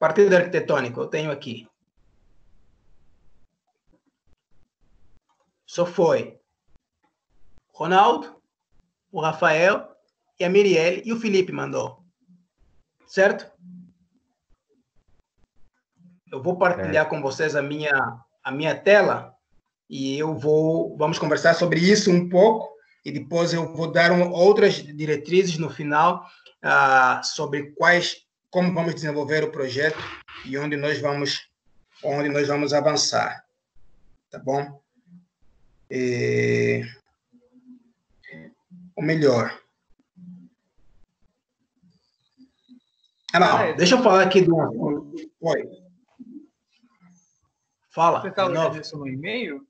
partido arquitetônico, eu tenho aqui. Só foi o Ronaldo, o Rafael e a Mirielle e o Felipe mandou. Certo? Eu vou partilhar com vocês a minha tela e vamos conversar sobre isso um pouco e depois eu vou dar outras diretrizes no final sobre como vamos desenvolver o projeto e onde nós vamos avançar. Tá bom? Ou melhor. Não, deixa eu falar aqui do... Oi. Fala. Você está olhando isso no e-mail?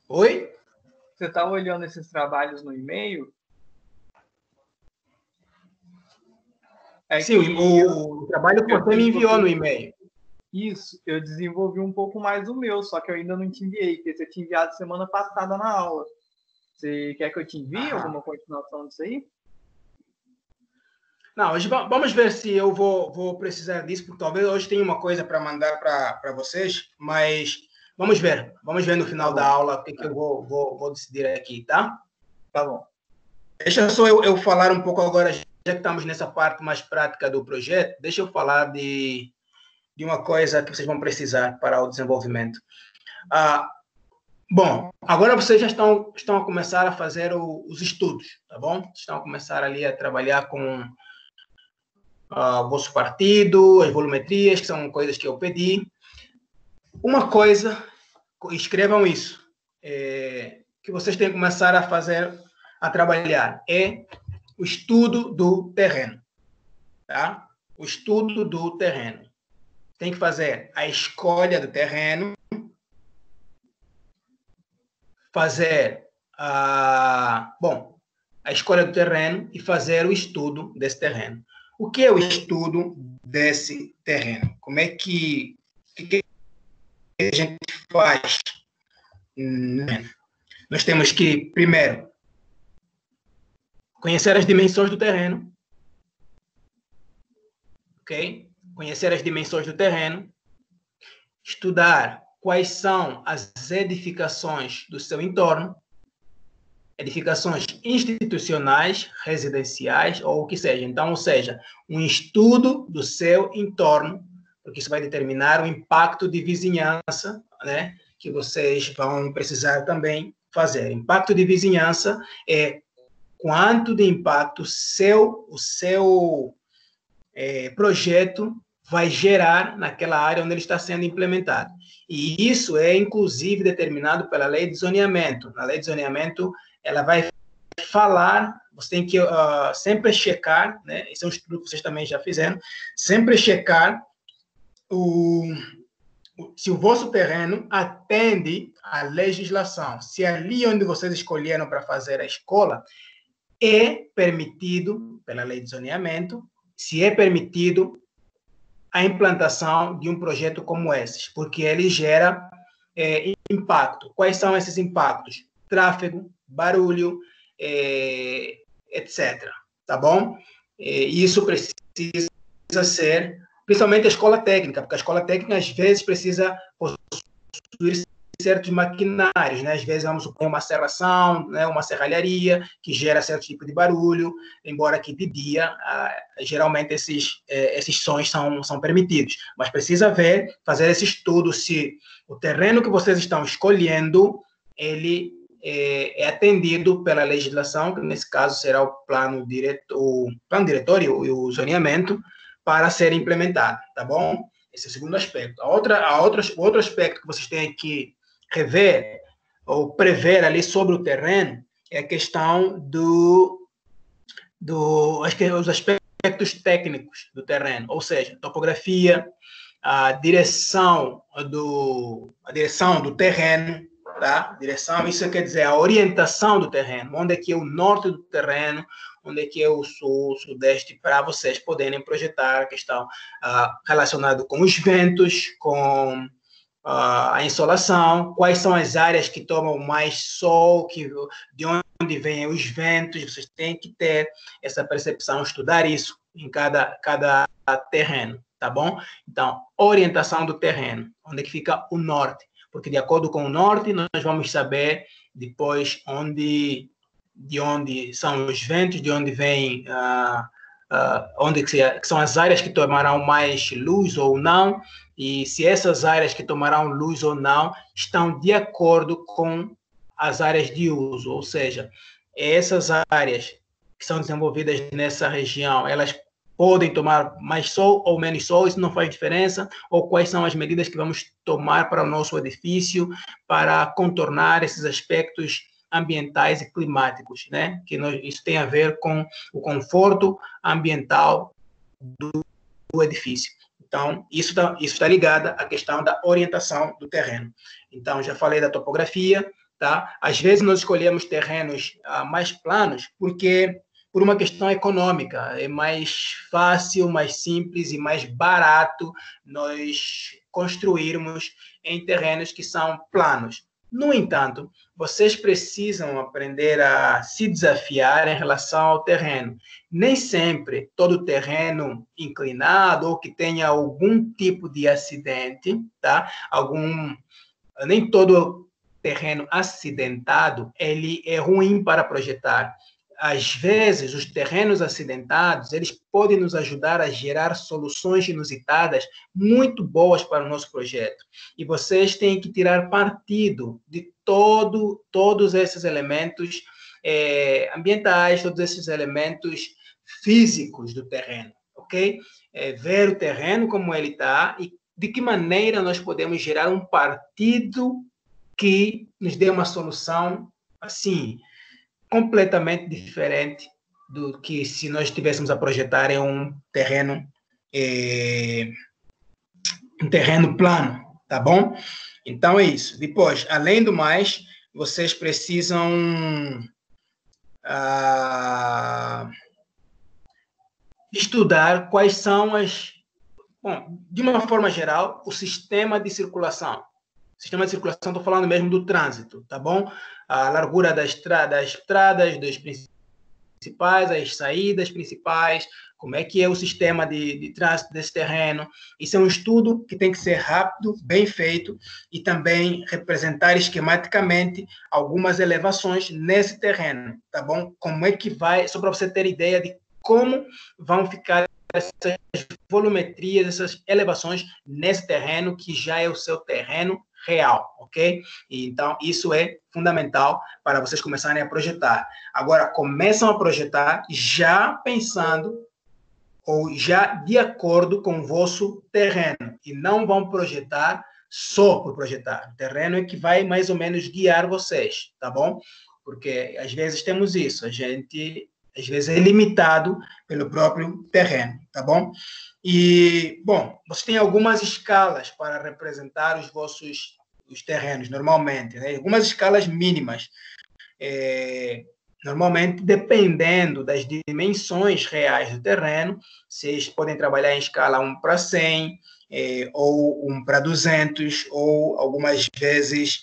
Oi? Você está olhando esses trabalhos no e-mail? Sim, o trabalho que você me enviou no e-mail. Isso, eu desenvolvi um pouco mais o meu, só que eu ainda não te enviei, porque você tinha enviado semana passada na aula. Você quer que eu te envie alguma continuação disso aí? Não, hoje vamos ver se eu vou precisar disso, porque talvez hoje tenha uma coisa para mandar para vocês, mas vamos ver no final da aula o que eu vou decidir aqui, tá? Tá bom. Deixa só eu falar um pouco agora, já que estamos nessa parte mais prática do projeto, deixa eu falar de uma coisa que vocês vão precisar para o desenvolvimento. Bom, agora vocês já estão a começar a fazer os estudos, tá bom? Estão a começar ali a trabalhar com o vosso partido, as volumetrias, que são coisas que eu pedi. Uma coisa, escrevam isso, que vocês têm que começar a trabalhar, é o estudo do terreno, tá? O estudo do terreno. Tem que fazer a escolha do terreno, fazer a escolha do terreno e fazer o estudo desse terreno. O que é o estudo desse terreno? Como é que a gente faz? Nós temos que, primeiro, conhecer as dimensões do terreno, ok? Conhecer as dimensões do terreno, estudar quais são as edificações do seu entorno, edificações institucionais, residenciais ou o que seja. Então, ou seja, um estudo do seu entorno, porque isso vai determinar o impacto de vizinhança, né, que vocês vão precisar também fazer. Impacto de vizinhança é quanto de impacto o seu projeto vai gerar naquela área onde ele está sendo implementado. E isso é, inclusive, determinado pela lei de zoneamento. Na lei de zoneamento, ela vai falar, você tem que sempre checar, né? Esse é um estudo que vocês também já fizeram, sempre checar se o vosso terreno atende à legislação, se ali onde vocês escolheram para fazer a escola é permitido, pela lei de zoneamento, se é permitido a implantação de um projeto como esse, porque ele gera impacto. Quais são esses impactos? Tráfego, barulho, etc. Tá bom? Isso precisa ser, principalmente a escola técnica, porque a escola técnica, às vezes, precisa possuir certos maquinários, né? Às vezes vamos supor uma serração, né? Uma serralharia que gera certo tipo de barulho, embora que de dia geralmente esses sons são permitidos, mas precisa fazer esse estudo se o terreno que vocês estão escolhendo ele é atendido pela legislação, que nesse caso será o plano diretor e o zoneamento para ser implementado, tá bom? Esse é o segundo aspecto. O outro aspecto que vocês têm que rever ou prever ali sobre o terreno é a questão acho que os aspectos técnicos do terreno, ou seja, topografia, a direção do terreno, tá? Direção, isso quer dizer a orientação do terreno, onde é que é o norte do terreno, onde é que é o sul, sudeste, para vocês poderem projetar a questão relacionada com os ventos, com a insolação, quais são as áreas que tomam mais sol, de onde vêm os ventos, vocês têm que ter essa percepção, estudar isso em cada terreno, tá bom? Então, orientação do terreno, onde é que fica o norte, porque de acordo com o norte, nós vamos saber depois de onde são os ventos, de onde vem, onde que são as áreas que tomarão mais luz ou não, e se essas áreas que tomarão luz ou não estão de acordo com as áreas de uso, ou seja, essas áreas que são desenvolvidas nessa região, elas podem tomar mais sol ou menos sol, isso não faz diferença, ou quais são as medidas que vamos tomar para o nosso edifício para contornar esses aspectos ambientais e climáticos, né? Isso tem a ver com o conforto ambiental do edifício. Então, isso está ligado à questão da orientação do terreno. Então, já falei da topografia, tá? Às vezes nós escolhemos terrenos mais planos porque por uma questão econômica, é mais fácil, mais simples e mais barato nós construirmos em terrenos que são planos. No entanto, vocês precisam aprender a se desafiar em relação ao terreno. Nem sempre todo terreno inclinado ou que tenha algum tipo de acidente, tá? Nem todo terreno acidentado, ele é ruim para projetar. Às vezes, os terrenos acidentados, eles podem nos ajudar a gerar soluções inusitadas muito boas para o nosso projeto. E vocês têm que tirar partido de todos esses elementos ambientais, todos esses elementos físicos do terreno, ok? Ver o terreno como ele está e de que maneira nós podemos gerar um partido que nos dê uma solução assim completamente diferente do que se nós estivéssemos a projetar em um terreno plano, tá bom? Então é isso. Depois, além do mais, vocês precisam estudar quais são bom, de uma forma geral, o sistema de circulação. Sistema de circulação, estou falando mesmo do trânsito, tá bom? A largura das estradas, dos principais, as saídas principais, como é que é o sistema de trânsito desse terreno. Isso é um estudo que tem que ser rápido, bem feito, e também representar esquematicamente algumas elevações nesse terreno, tá bom? Como é que vai, só para você ter ideia de como vão ficar essas volumetrias, essas elevações nesse terreno que já é o seu terreno real, ok? Então, isso é fundamental para vocês começarem a projetar. Agora, começam a projetar já pensando ou já de acordo com o vosso terreno e não vão projetar só por projetar. O terreno é que vai mais ou menos guiar vocês, tá bom? Porque às vezes temos isso, a gente às vezes é limitado pelo próprio terreno, tá bom? E, bom, você tem algumas escalas para representar os terrenos, normalmente, né? Algumas escalas mínimas. Normalmente, dependendo das dimensões reais do terreno, vocês podem trabalhar em escala 1:100, ou 1:200, ou algumas vezes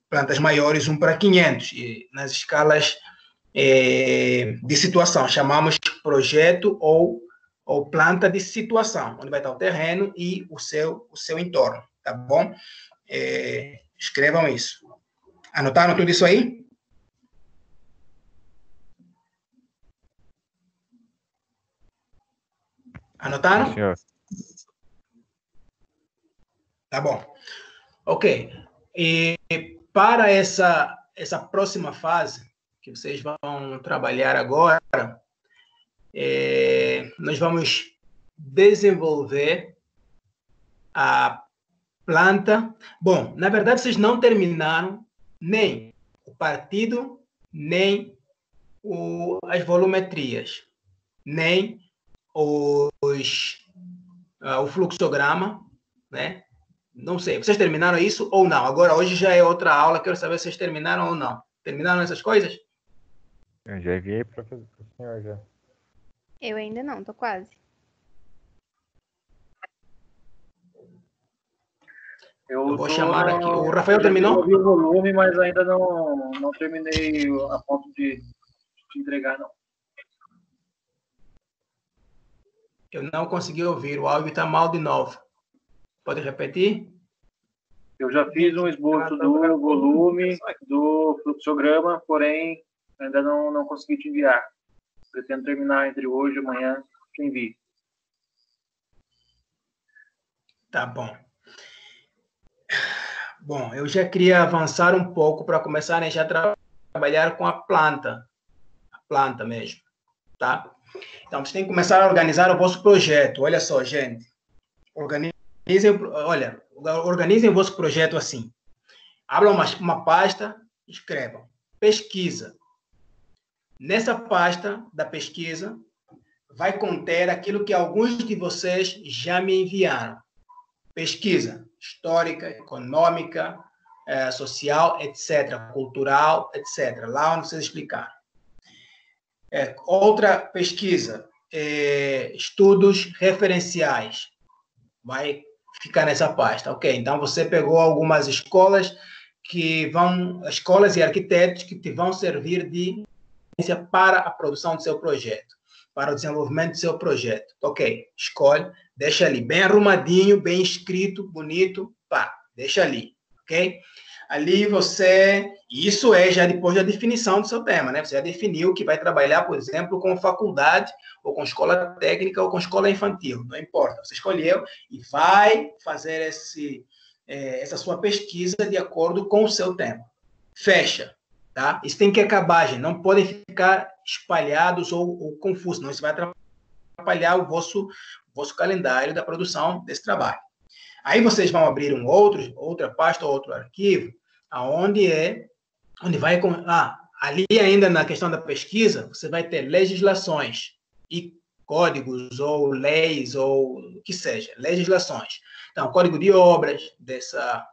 plantas maiores 1:500, e nas escalas de situação, chamamos projeto ou planta de situação, onde vai estar o terreno e o seu entorno, tá bom? Escrevam isso. Anotaram tudo isso aí? Anotaram? Sim, senhor. Tá bom. Ok. E para essa próxima fase, que vocês vão trabalhar agora, nós vamos desenvolver a planta. Bom, na verdade, vocês não terminaram nem o partido, nem as volumetrias, nem o fluxograma, né? Não sei, vocês terminaram isso ou não? Agora, hoje já é outra aula, quero saber se vocês terminaram ou não. Terminaram essas coisas? Eu já enviei para o senhor já. Eu ainda não, tô quase. Eu vou chamar aqui. O Rafael terminou? Eu vi o volume, mas ainda não terminei a ponto de entregar, não. Eu não consegui ouvir, o áudio está mal de novo. Pode repetir? Eu já fiz um esboço do volume do fluxograma, porém ainda não consegui te enviar. Pretendo terminar entre hoje e amanhã, te envio. Tá bom. Bom, eu já queria avançar um pouco para começar a já trabalhar com a planta mesmo, tá? Então, vocês têm que começar a organizar o vosso projeto. Olha só, gente. Organizem o vosso projeto assim. Abram uma pasta, escrevam. Pesquisa. Nessa pasta da pesquisa, vai conter aquilo que alguns de vocês já me enviaram. Pesquisa histórica, econômica, social, etc., cultural, etc., lá onde vocês explicaram. Outra pesquisa, estudos referenciais, vai ficar nessa pasta. Ok, então você pegou algumas escolas escolas e arquitetos que te vão servir de para a produção do seu projeto, para o desenvolvimento do seu projeto. Ok, escolhe, deixa ali, bem arrumadinho, bem escrito, bonito, pá, deixa ali, ok? Ali isso é já depois da definição do seu tema, né? Você já definiu que vai trabalhar, por exemplo, com faculdade, ou com escola técnica, ou com escola infantil, não importa. Você escolheu e vai fazer essa sua pesquisa de acordo com o seu tema. Fecha, tá? Isso tem que acabar, gente. Não podem ficar espalhados ou confusos, não. Isso vai atrapalhar o vosso calendário da produção desse trabalho. Aí vocês vão abrir outra pasta ou outro arquivo, onde vai... ali ainda na questão da pesquisa, você vai ter legislações e códigos ou leis ou o que seja, legislações. Então, código de obras dessa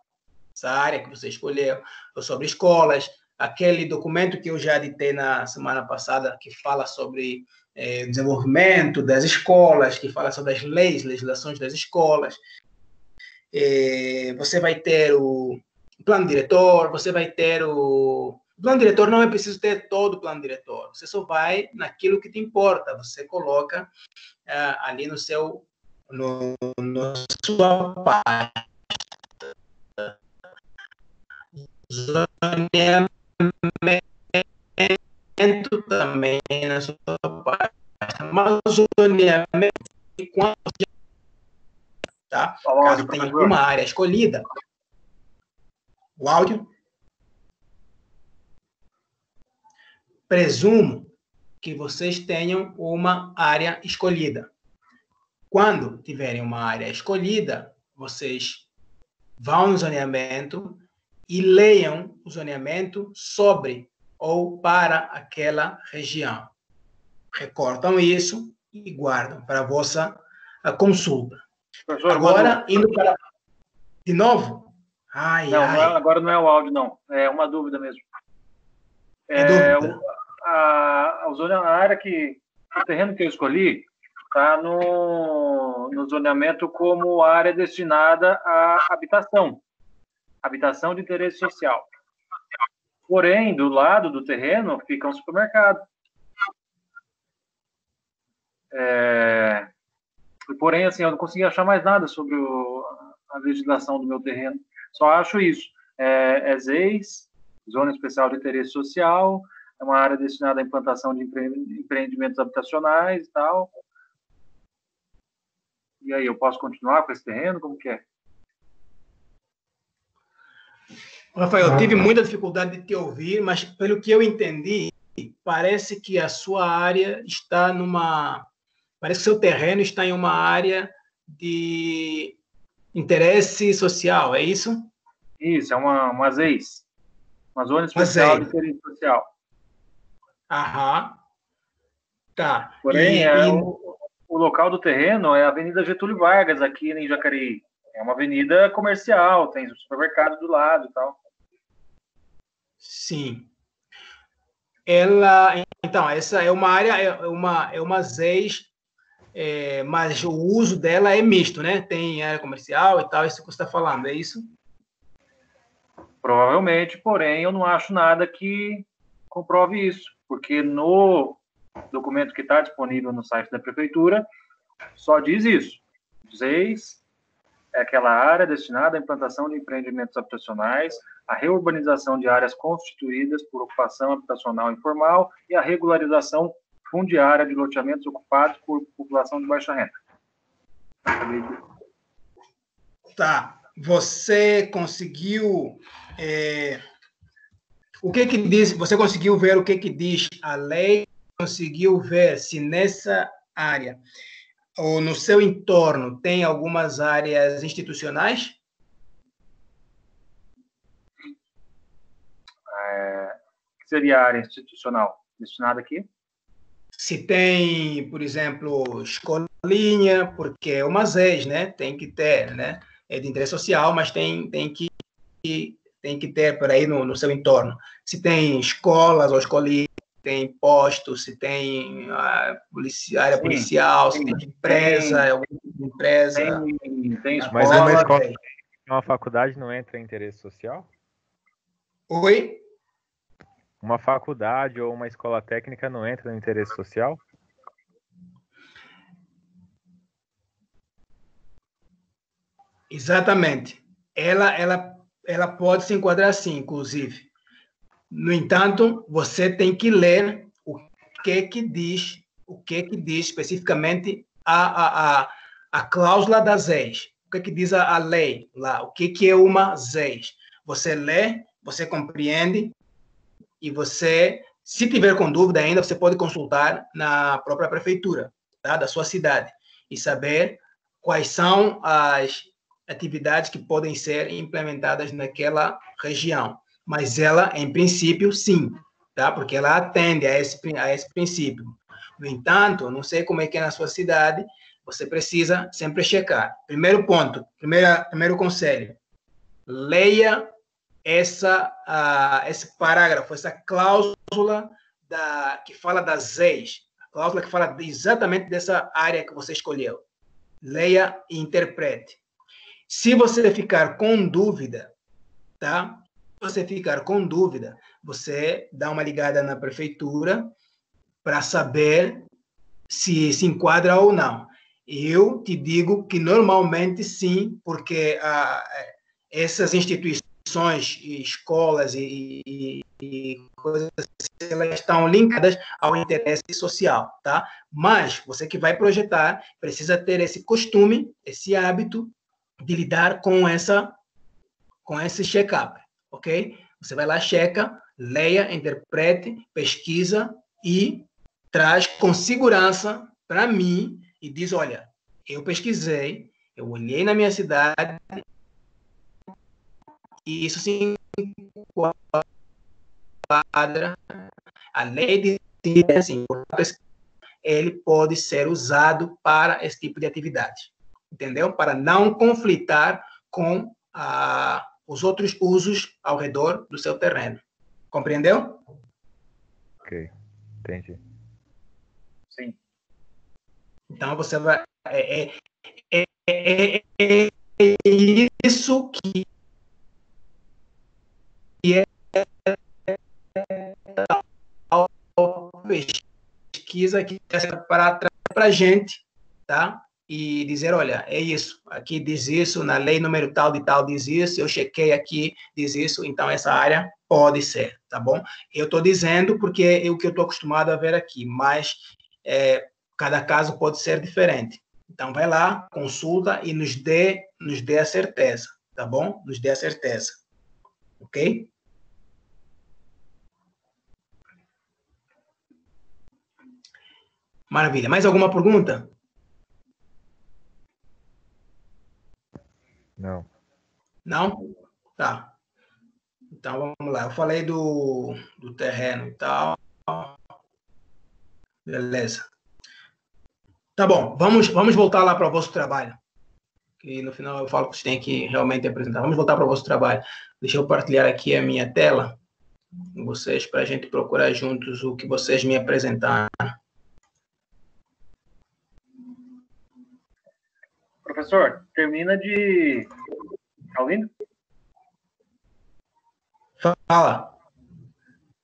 área que você escolheu, ou sobre escolas, aquele documento que eu já editei na semana passada, que fala sobre desenvolvimento das escolas, que fala sobre as legislações das escolas. Você vai ter o plano diretor, você vai ter o plano diretor. Não é preciso ter todo o plano diretor, você só vai naquilo que te importa, você coloca ali no sua pasta. Zoneamento também na sua pasta, mas o zoneamento enquanto tá? Caso tenha uma área escolhida, o áudio, presumo que vocês tenham uma área escolhida. Quando tiverem uma área escolhida, vocês vão no zoneamento e leiam o zoneamento sobre ou para aquela região. Recortam isso e guardam para a vossa consulta. Professor, agora, indo para... De novo? Agora não é o áudio, não. É uma dúvida mesmo. Dúvida. A área o terreno que eu escolhi está no zoneamento como área destinada à habitação de interesse social. Porém, do lado do terreno fica um supermercado. Porém, assim, eu não consegui achar mais nada sobre a legislação do meu terreno. Só acho isso. ZEIS, Zona Especial de Interesse Social, é uma área destinada à implantação de empreendimentos habitacionais e tal. E aí, eu posso continuar com esse terreno? Como que é? Rafael, eu tive muita dificuldade de te ouvir, mas pelo que eu entendi, parece que a sua área está Parece que seu terreno está em uma área de interesse social, é isso? Isso, é uma ZEIS. Uma Zona Especial de Interesse Social. Aham. Tá. Porém, o local do terreno é a Avenida Getúlio Vargas, aqui em Jacareí. É uma avenida comercial, tem supermercado do lado e tal. Sim. Então, essa é uma área, é uma ZEIS, mas o uso dela é misto, né? Tem área comercial e tal, isso que você está falando, é isso? Provavelmente, porém, eu não acho nada que comprove isso, porque no documento que está disponível no site da prefeitura, Só diz isso. ZEIS é aquela área destinada à implantação de empreendimentos habitacionais, a reurbanização de áreas constituídas por ocupação habitacional informal e a regularização fundiária de loteamentos ocupados por população de baixa renda. Tá. Você conseguiu... o que que diz? Você conseguiu ver o que que diz a lei? Conseguiu ver se nessa área ou no seu entorno tem algumas áreas institucionais? Que seria a área institucional destinada aqui? Se tem, por exemplo, escolinha, porque é uma ZES, né? Tem que ter, né? É de interesse social, mas tem que ter por aí no seu entorno. Se tem escolas ou escolinhas, tem postos, se tem área policial, se tem empresa, alguma empresa. Tem Mas escola. uma escola, uma faculdade não entra em interesse social? Oi? Uma faculdade ou uma escola técnica não entra no interesse social? Exatamente. Ela pode se enquadrar assim, inclusive. No entanto, você tem que ler o que diz especificamente a cláusula das ZES. O que diz a lei lá? O que é uma ZES? Você lê, você compreende e você, se tiver com dúvida ainda, você pode consultar na própria prefeitura, tá, da sua cidade e saber quais são as atividades que podem ser implementadas naquela região. Mas ela, em princípio, sim, tá? Porque ela atende a esse princípio. No entanto, não sei como é que é na sua cidade, você precisa sempre checar. Primeiro ponto, primeiro conselho, leia esse parágrafo, essa cláusula que fala das ZEIS, a cláusula que fala exatamente dessa área que você escolheu. Leia e interprete. Se você ficar com dúvida, tá? Se você ficar com dúvida, você dá uma ligada na prefeitura para saber se enquadra ou não. Eu te digo que normalmente sim, porque essas instituições, escolas e coisas assim, elas estão linkadas ao interesse social, tá? Mas você que vai projetar precisa ter esse costume, esse hábito de lidar com esse check-up, ok? Você vai lá, checa, leia, interprete, pesquisa e traz com segurança para mim e diz, olha, eu pesquisei, eu olhei na minha cidade e isso se enquadra. A lei diz assim, ele pode ser usado para esse tipo de atividade, entendeu? Para não conflitar com os outros usos ao redor do seu terreno. Compreendeu? Ok, entendi. Sim. Então, você vai... É isso que é a pesquisa que é para a gente, tá? E dizer, olha, é isso, aqui diz isso, na lei número tal de tal diz isso, eu chequei aqui, diz isso, então essa área pode ser, tá bom? Eu estou dizendo porque é o que eu estou acostumado a ver aqui, mas cada caso pode ser diferente. Então, vai lá, consulta e nos dê a certeza, tá bom? Nos dê a certeza, ok? Maravilha. Mais alguma pergunta? Não. Não? Tá. Então, vamos lá. Eu falei do terreno e tal. Beleza. Tá bom. Vamos voltar lá para o vosso trabalho. Que no final eu falo que vocês têm que realmente apresentar. Vamos voltar para o vosso trabalho. Deixa eu partilhar aqui a minha tela com vocês para a gente procurar juntos o que vocês me apresentaram. Professor, termina de... Tá ouvindo? Fala.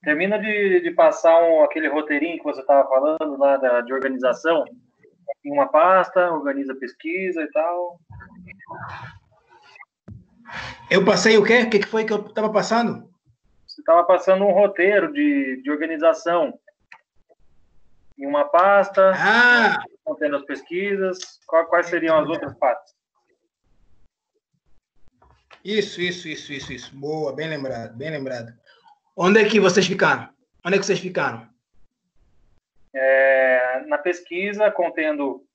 Termina de passar aquele roteirinho que você estava falando lá de organização, em uma pasta, organiza a pesquisa e tal. Eu passei o quê? O que foi que eu estava passando? Você estava passando um roteiro de organização em uma pasta, contendo as pesquisas. Quais seriam as outras pastas? Isso. Boa, bem lembrado, bem lembrado. Onde é que vocês ficaram? Na pesquisa, contendo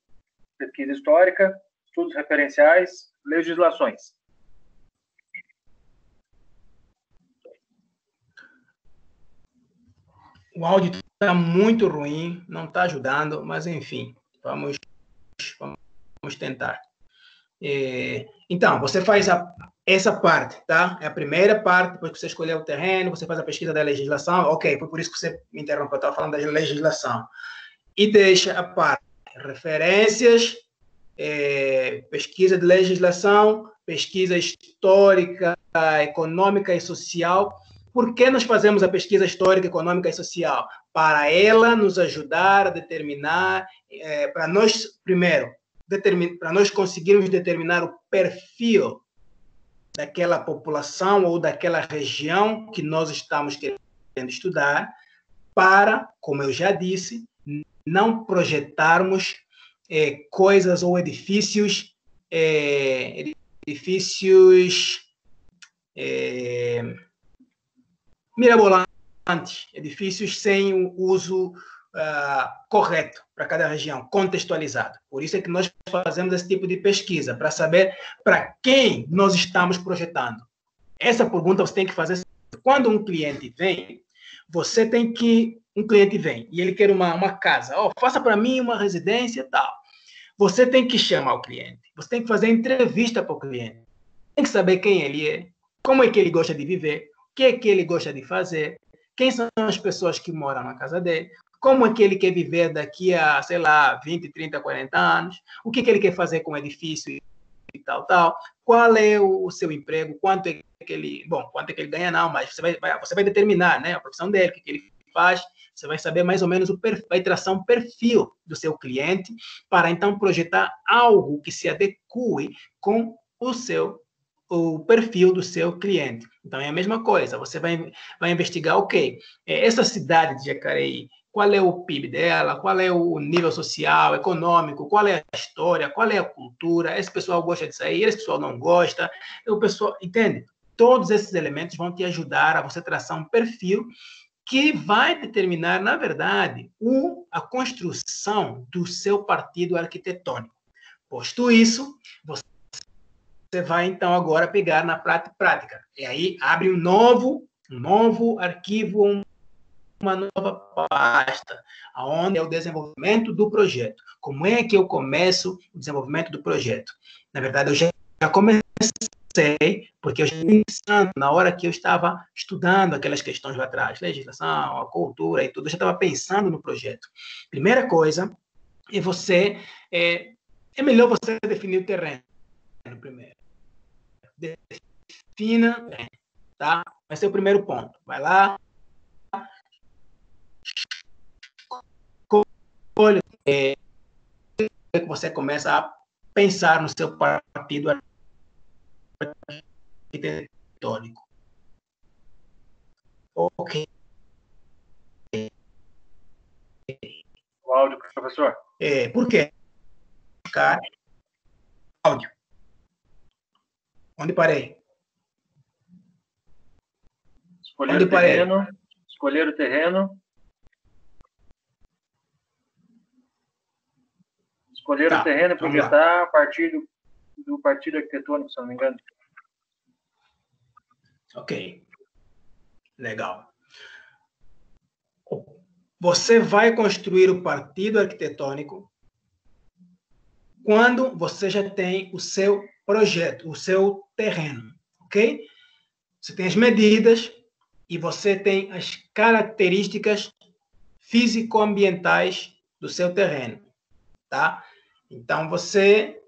pesquisa histórica, estudos referenciais, legislações. O áudio está muito ruim, não está ajudando, mas enfim, vamos tentar. Então, você faz essa parte, tá? É a primeira parte, depois que você escolheu o terreno, você faz a pesquisa da legislação. Ok, foi por isso que você me interrompeu, eu estava falando da legislação. E deixa a parte referências, pesquisa de legislação, pesquisa histórica, econômica e social. Por que nós fazemos a pesquisa histórica, econômica e social? Para ela nos ajudar a determinar, para nós, primeiro, para nós conseguirmos determinar o perfil daquela população ou daquela região que nós estamos querendo estudar, para, como eu já disse, não projetarmos coisas ou edifícios mirabolantes, edifícios sem o uso correto para cada região, contextualizado. Por isso é que nós fazemos esse tipo de pesquisa, para saber para quem nós estamos projetando. Essa pergunta você tem que fazer. Quando um cliente vem, um cliente vem e ele quer uma casa, faça para mim uma residência e tal. Você tem que chamar o cliente, você tem que fazer entrevista para o cliente, tem que saber quem ele é, como é que ele gosta de viver, o que é que ele gosta de fazer, quem são as pessoas que moram na casa dele, como é que ele quer viver daqui a, sei lá, 20, 30, 40 anos, o que é que ele quer fazer com o edifício e tal, qual é o seu emprego, quanto é que ele ganha não, mas você vai determinar, né, a profissão dele, o que ele faz, você vai saber mais ou menos vai traçar um perfil do seu cliente para então projetar algo que se adeque com o perfil do seu cliente. Então, é a mesma coisa. Você vai investigar, essa cidade de Jacareí, qual é o PIB dela, qual é o nível social, econômico, qual é a história, qual é a cultura, esse pessoal gosta de sair, esse pessoal não gosta, o pessoal, entende? Todos esses elementos vão te ajudar a você traçar um perfil que vai determinar, na verdade, a construção do seu partido arquitetônico. Posto isso, você vai, então, agora pegar na prática. E aí, abre um novo arquivo, uma nova pasta, onde é o desenvolvimento do projeto. Como é que eu começo o desenvolvimento do projeto? Na verdade, eu já comecei, porque eu já estava pensando, na hora que eu estava estudando aquelas questões lá atrás, legislação, a cultura e tudo, eu já estava pensando no projeto. Primeira coisa, é melhor você definir o terreno primeiro. Defina, tá? Vai ser o primeiro ponto. Vai lá, escolha, que você começa a pensar no seu partido arquitetônico. Ok. O áudio, professor. Por quê? Áudio. Onde parei? Escolher o terreno. Escolher o terreno. Escolher o terreno e projetar a partir do partido arquitetônico, se não me engano. Ok. Legal. Você vai construir o partido arquitetônico quando você já tem o seu projeto, o seu terreno, ok? Você tem as medidas e você tem as características físico-ambientais do seu terreno, tá? Então, você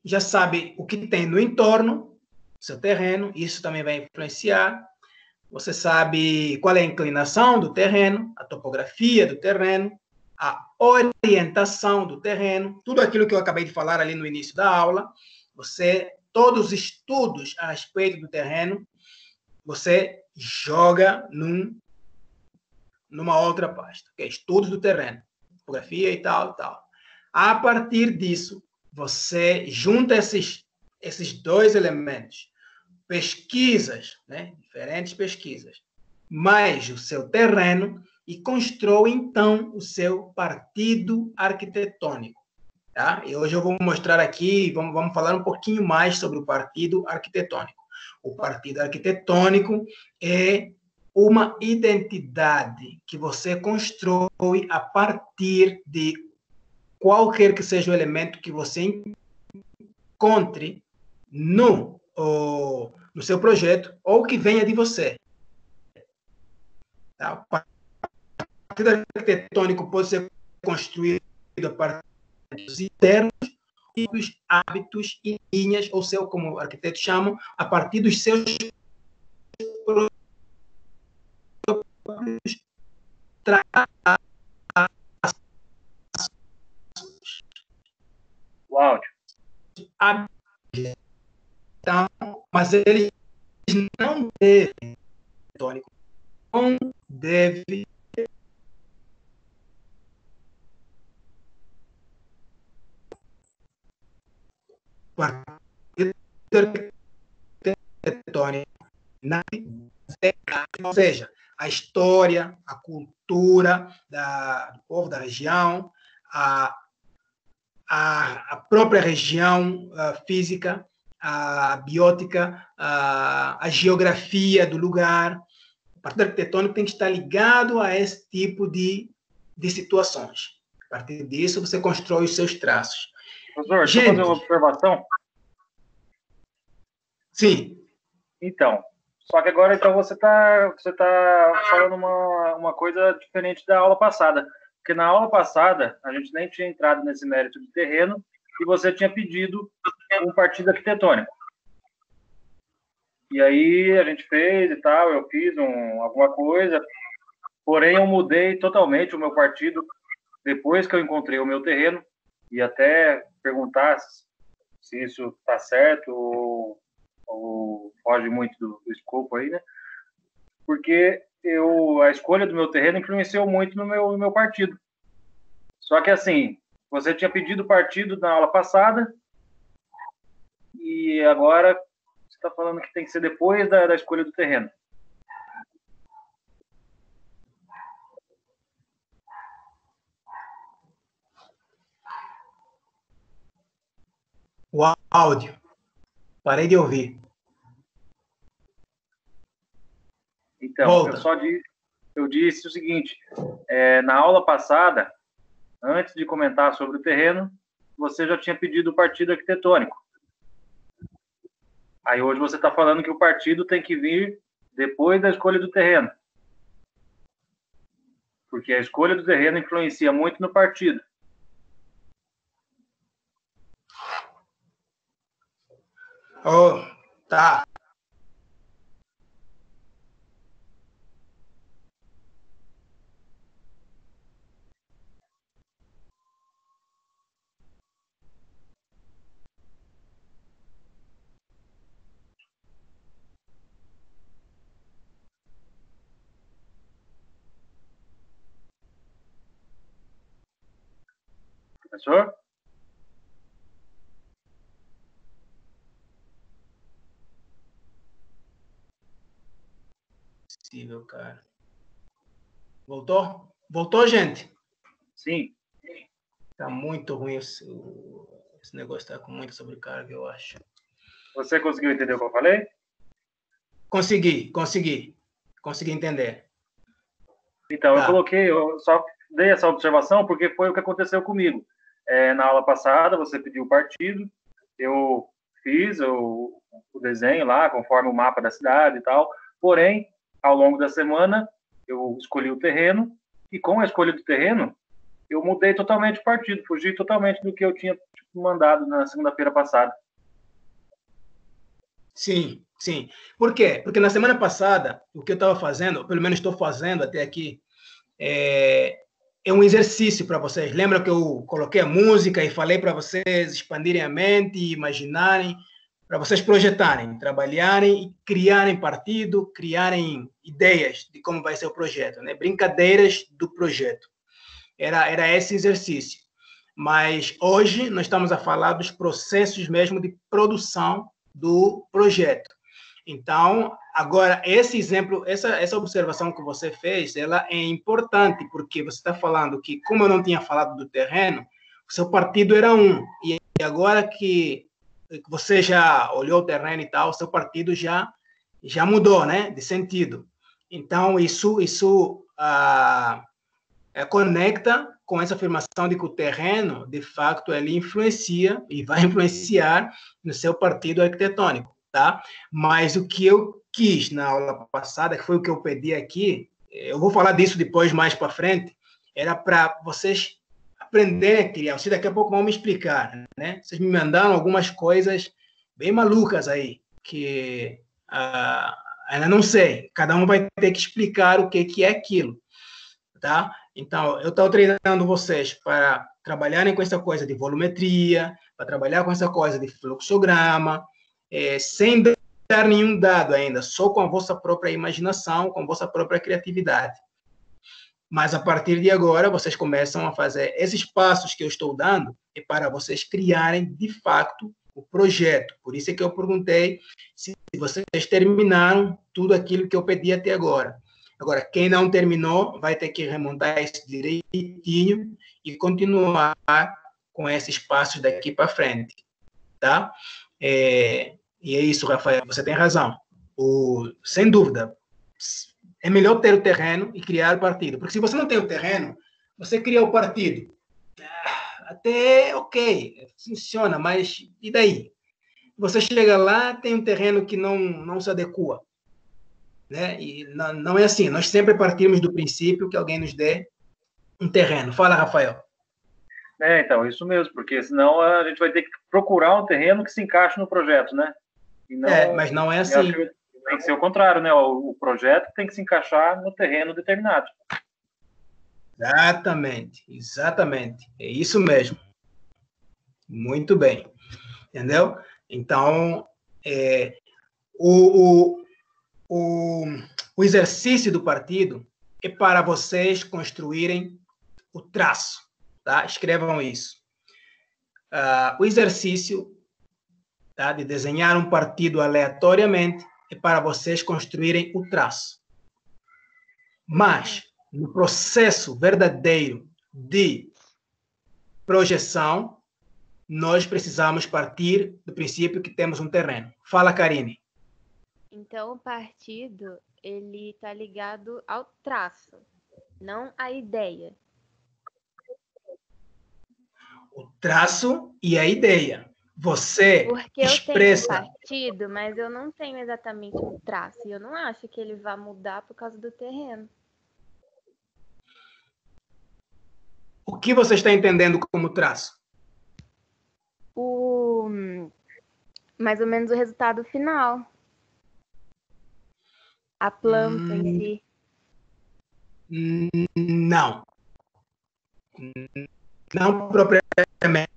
já sabe o que tem no entorno do seu terreno, isso também vai influenciar. Você sabe qual é a inclinação do terreno, a topografia do terreno, a orientação do terreno, tudo aquilo que eu acabei de falar ali no início da aula, todos os estudos a respeito do terreno, você joga numa outra pasta, que é estudos do terreno, topografia e tal. A partir disso, você junta esses dois elementos, pesquisas, né? Diferentes pesquisas, mais o seu terreno, e constrói, então, o seu partido arquitetônico. Tá? E hoje eu vou mostrar aqui, vamos falar um pouquinho mais sobre o partido arquitetônico. O partido arquitetônico é uma identidade que você constrói a partir de qualquer que seja o elemento que você encontre no seu projeto ou que venha de você. Tá? O partido arquitetônico pode ser construído a partir dos internos e dos hábitos e linhas, ou seu, como arquitetos chamam, a partir dos seus próprios traços. O áudio. Então, mas eles não devem, não deve arquitetônico, ou seja, a história, a cultura do povo da região, a própria região física, a biótica, a geografia do lugar. O partido arquitetônico tem que estar ligado a esse tipo de situações. A partir disso, você constrói os seus traços. Professor, deixa eu fazer uma observação. Sim. Então, só que agora então você tá falando uma coisa diferente da aula passada. Porque na aula passada, a gente nem tinha entrado nesse mérito de terreno e você tinha pedido um partido arquitetônico. E aí a gente fez e tal, eu fiz alguma coisa, porém eu mudei totalmente o meu partido depois que eu encontrei o meu terreno, e até perguntar se isso está certo ou foge muito do escopo aí, né? Porque a escolha do meu terreno influenciou muito no meu partido. Só que assim, você tinha pedido partido na aula passada e agora você está falando que tem que ser depois da escolha do terreno. O áudio. Parei de ouvir. Então, Volta. eu disse o seguinte, na aula passada, antes de comentar sobre o terreno, você já tinha pedido o partido arquitetônico. Aí hoje você está falando que o partido tem que vir depois da escolha do terreno. Porque a escolha do terreno influencia muito no partido. Oh, tá. Professor? Possível, cara. Voltou? Voltou, gente? Sim. Tá muito ruim esse negócio, tá com muita sobrecarga, eu acho. Você conseguiu entender o que eu falei? Consegui entender. Então, Tá. eu só dei essa observação porque foi o que aconteceu comigo. Na aula passada, você pediu o partido, eu fiz o desenho lá, conforme o mapa da cidade e tal, porém, ao longo da semana, eu escolhi o terreno, e com a escolha do terreno, eu mudei totalmente o partido, fugi totalmente do que eu tinha mandado na segunda-feira passada. Sim. Por quê? Porque na semana passada, o que eu estava fazendo, pelo menos estou fazendo até aqui, é um exercício para vocês. Lembra que eu coloquei a música e falei para vocês expandirem a mente e imaginarem, para vocês projetarem, trabalharem e criarem partido, criarem ideias de como vai ser o projeto, né? Brincadeiras do projeto. Era esse exercício. Mas hoje nós estamos a falar dos processos mesmo de produção do projeto. Então, agora, esse exemplo, essa observação que você fez, ela é importante, porque você está falando que, como eu não tinha falado do terreno, o seu partido era um, e agora que você já olhou o terreno e tal, o seu partido já mudou, né, de sentido. Então, isso conecta com essa afirmação de que o terreno, de fato, ele influencia e vai influenciar no seu partido arquitetônico, tá? Mas o que eu quis na aula passada, que foi o que eu pedi aqui, eu vou falar disso depois, mais para frente, era para vocês aprenderem a criar. Vocês daqui a pouco vão me explicar, né? Vocês me mandaram algumas coisas bem malucas aí, que ainda não sei. Cada um vai ter que explicar o que é aquilo, tá? Então, eu estou treinando vocês para trabalharem com essa coisa de volumetria, para trabalhar com essa coisa de fluxograma, sem dar nenhum dado ainda, só com a vossa própria imaginação, com a vossa própria criatividade. Mas, a partir de agora, vocês começam a fazer esses passos que eu estou dando para vocês criarem, de fato, o projeto. Por isso é que eu perguntei se vocês terminaram tudo aquilo que eu pedi até agora. Agora, quem não terminou vai ter que remontar isso direitinho e continuar com esses passos daqui para frente, tá? E é isso, Rafael, você tem razão. Sem dúvida, é melhor ter o terreno e criar o partido. Porque se você não tem o terreno, você cria o partido. Até ok, funciona, mas e daí? Você chega lá, tem um terreno que não se adequa. Né? E não é assim. Nós sempre partimos do princípio que alguém nos dê um terreno. Fala, Rafael. Então, isso mesmo, porque senão a gente vai ter que procurar um terreno que se encaixe no projeto, né? E não, mas não é assim. Tem que ser o contrário, né? O projeto tem que se encaixar no terreno determinado. Exatamente. É isso mesmo. Muito bem. Entendeu? Então, o exercício do partido é para vocês construírem o traço, tá? Escrevam isso. O exercício, tá, de desenhar um partido aleatoriamente é para vocês construírem o traço. Mas, no processo verdadeiro de projeção, nós precisamos partir do princípio que temos um terreno. Fala, Karine. Então, o partido, ele está ligado ao traço, não à ideia. O traço e a ideia. Você Porque expressa... eu tenho um partido, mas eu não tenho exatamente um traço. E eu não acho que ele vá mudar por causa do terreno. O que você está entendendo como traço? Mais ou menos o resultado final. A planta em si. Não. Não propriamente.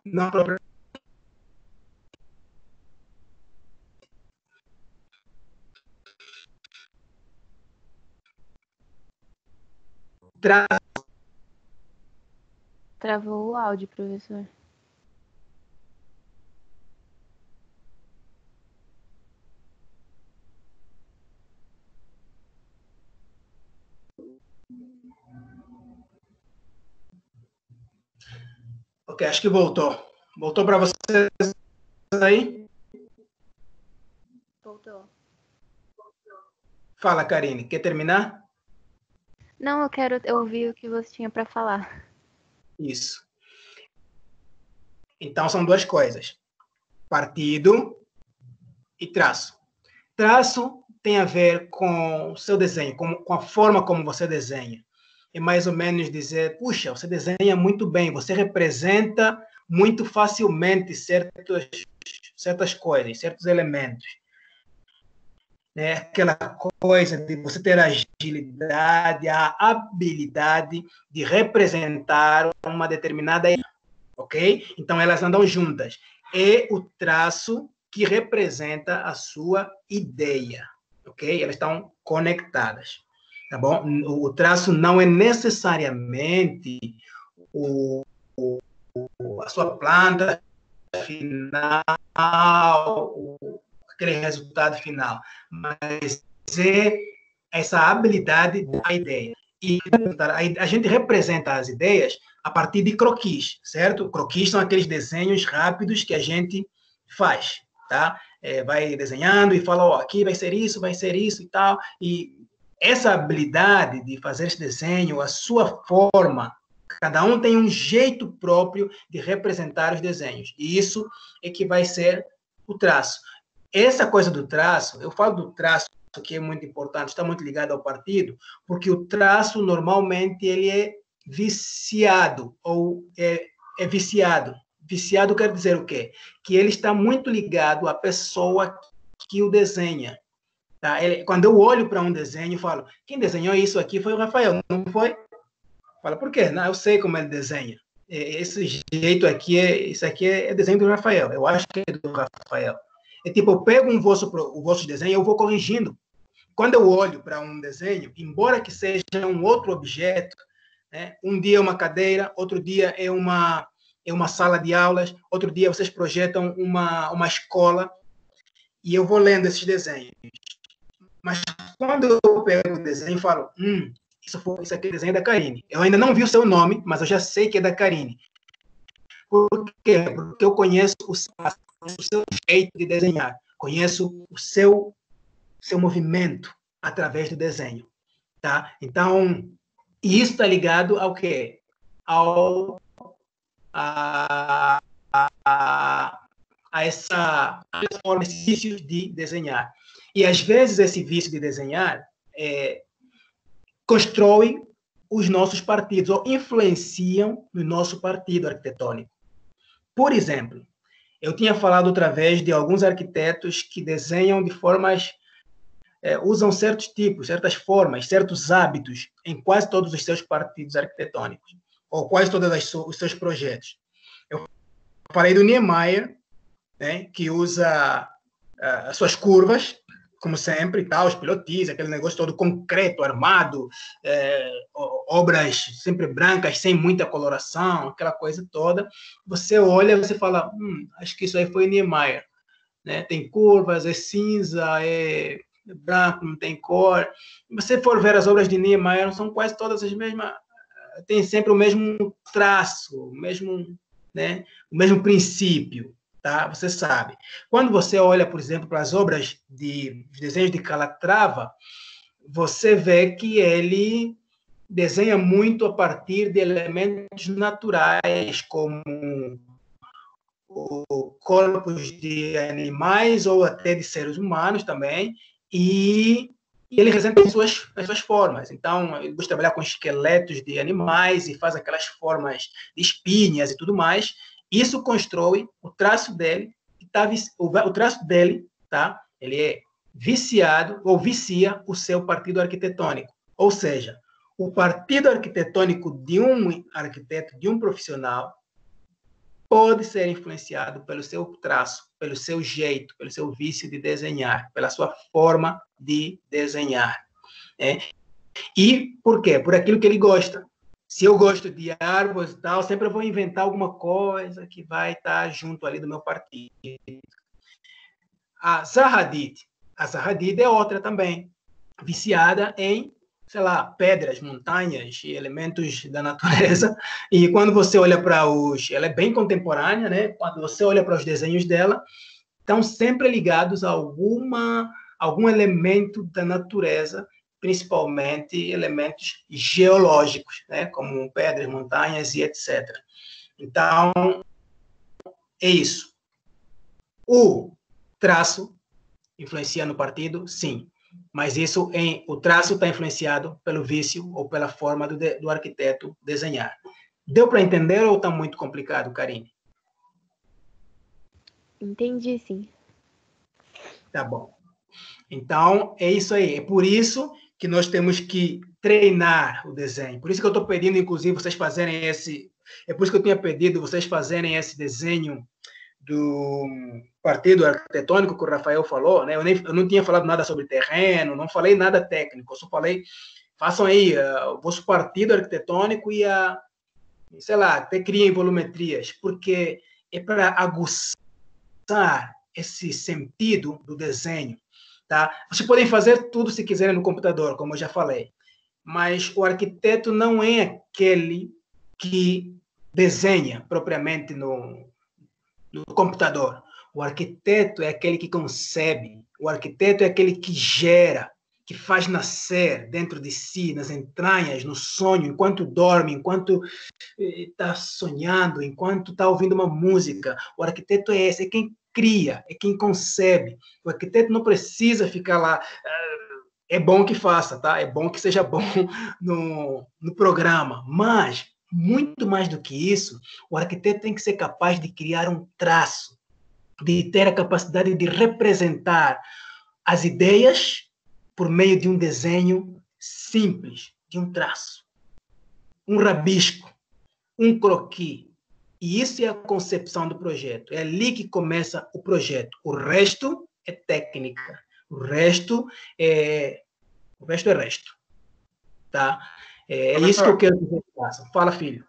Não propriamente. Travou o áudio, professor. Ok, acho que voltou. Voltou para vocês aí? Voltou. Fala, Karine. Quer terminar? Não, eu quero ouvir o que você tinha para falar. Isso. Então, são duas coisas. Partido e traço. Traço tem a ver com o seu desenho, com a forma como você desenha. É mais ou menos dizer, puxa, você desenha muito bem, você representa muito facilmente certas coisas, certos elementos. Né? Aquela coisa de você ter a agilidade, a habilidade de representar uma determinada ideia, ok? Então, elas andam juntas. É o traço que representa a sua ideia, ok? Elas estão conectadas, tá bom? O traço não é necessariamente a sua planta final, aquele resultado final, mas é essa habilidade da ideia. E a gente representa as ideias a partir de croquis, certo? Croquis são aqueles desenhos rápidos que a gente faz, tá? Vai desenhando e fala, ó, aqui vai ser isso e tal. E essa habilidade de fazer esse desenho, a sua forma, cada um tem um jeito próprio de representar os desenhos. E isso é que vai ser o traço. Essa coisa do traço, eu falo do traço, que é muito importante, está muito ligado ao partido, porque o traço, normalmente, ele é viciado, ou é viciado. Viciado quer dizer o quê? Que ele está muito ligado à pessoa que o desenha. Tá? Quando eu olho para um desenho, eu falo, quem desenhou isso aqui foi o Rafael, não foi? Fala, por quê? Não, eu sei como ele desenha. Esse jeito aqui, isso aqui é desenho do Rafael. Eu acho que é do Rafael. É tipo, eu pego o vosso desenho e eu vou corrigindo. Quando eu olho para um desenho, embora que seja um outro objeto, né? Um dia é uma cadeira, outro dia é uma sala de aulas, outro dia vocês projetam uma escola, e eu vou lendo esses desenhos. Mas quando eu pego o desenho e falo, isso aqui é desenho da Karine. Eu ainda não vi o seu nome, mas eu já sei que é da Karine. Por quê? Porque eu conheço o seu jeito de desenhar, conheço o seu movimento através do desenho, tá? Então, isso está ligado ao quê? A essa forma, esse vício de desenhar. E, às vezes, esse vício de desenhar constrói os nossos partidos, ou influenciam no nosso partido arquitetônico. Por exemplo, eu tinha falado outra vez de alguns arquitetos que desenham de formas, usam certos tipos, certas formas, certos hábitos em quase todos os seus partidos arquitetônicos, ou quase todos os seus projetos. Eu falei do Niemeyer, né, que usa as suas curvas, como sempre, tal, os pilotis, aquele negócio todo concreto, armado, obras sempre brancas, sem muita coloração, aquela coisa toda. Você olha, você fala, acho que isso aí foi Niemeyer, né? Tem curvas, é cinza, é branco, não tem cor. Se você for ver as obras de Niemeyer, são quase todas as mesmas, tem sempre o mesmo traço, o mesmo princípio. Tá? Você sabe. Quando você olha, por exemplo, para as obras de desenhos de Calatrava, você vê que ele desenha muito a partir de elementos naturais, como corpos de animais ou até de seres humanos também, e ele representa as suas formas. Então, ele gosta de trabalhar com esqueletos de animais e faz aquelas formas de espinhas e tudo mais. Isso constrói o traço dele, o traço dele, tá? Ele é viciado ou vicia o seu partido arquitetônico. Ou seja, o partido arquitetônico de um arquiteto, de um profissional, pode ser influenciado pelo seu traço, pelo seu jeito, pelo seu vício de desenhar, pela sua forma de desenhar. E por quê? Por aquilo que ele gosta. Se eu gosto de árvores e tal, sempre eu vou inventar alguma coisa que vai estar junto ali do meu partido. A Zaha Hadid é outra também, viciada em, sei lá, pedras, montanhas e elementos da natureza. E quando você olha para ela é bem contemporânea, né? Quando você olha para os desenhos dela, estão sempre ligados a algum elemento da natureza, principalmente elementos geológicos, né, como pedras, montanhas e etc. Então, é isso. O traço influencia no partido? Sim. Mas o traço está influenciado pelo vício ou pela forma do arquiteto desenhar. Deu para entender ou está muito complicado, Karine? Entendi, sim. Tá bom. Então, é isso aí. É por isso que nós temos que treinar o desenho. Por isso que eu estou pedindo, inclusive, vocês fazerem esse... É por isso que eu tinha pedido vocês fazerem esse desenho do partido arquitetônico que o Rafael falou, né? Eu não tinha falado nada sobre terreno, não falei nada técnico, eu só falei, façam aí o vosso partido arquitetônico e sei lá, até criem volumetrias, porque é para aguçar esse sentido do desenho, tá? Vocês podem fazer tudo se quiserem no computador, como eu já falei, mas o arquiteto não é aquele que desenha propriamente no computador. O arquiteto é aquele que concebe, o arquiteto é aquele que gera, que faz nascer dentro de si, nas entranhas, no sonho, enquanto dorme, enquanto está sonhando, enquanto está ouvindo uma música. O arquiteto é esse, é quem cria, é quem concebe. O arquiteto não precisa ficar lá. É bom que faça, tá? É bom que seja bom no programa, mas muito mais do que isso, o arquiteto tem que ser capaz de criar um traço, de ter a capacidade de representar as ideias por meio de um desenho simples, de um traço, um rabisco, um croquis. E isso é a concepção do projeto. É ali que começa o projeto. O resto é técnica. O resto é resto. Tá? É isso que eu quero que vocês façam. Fala, filho.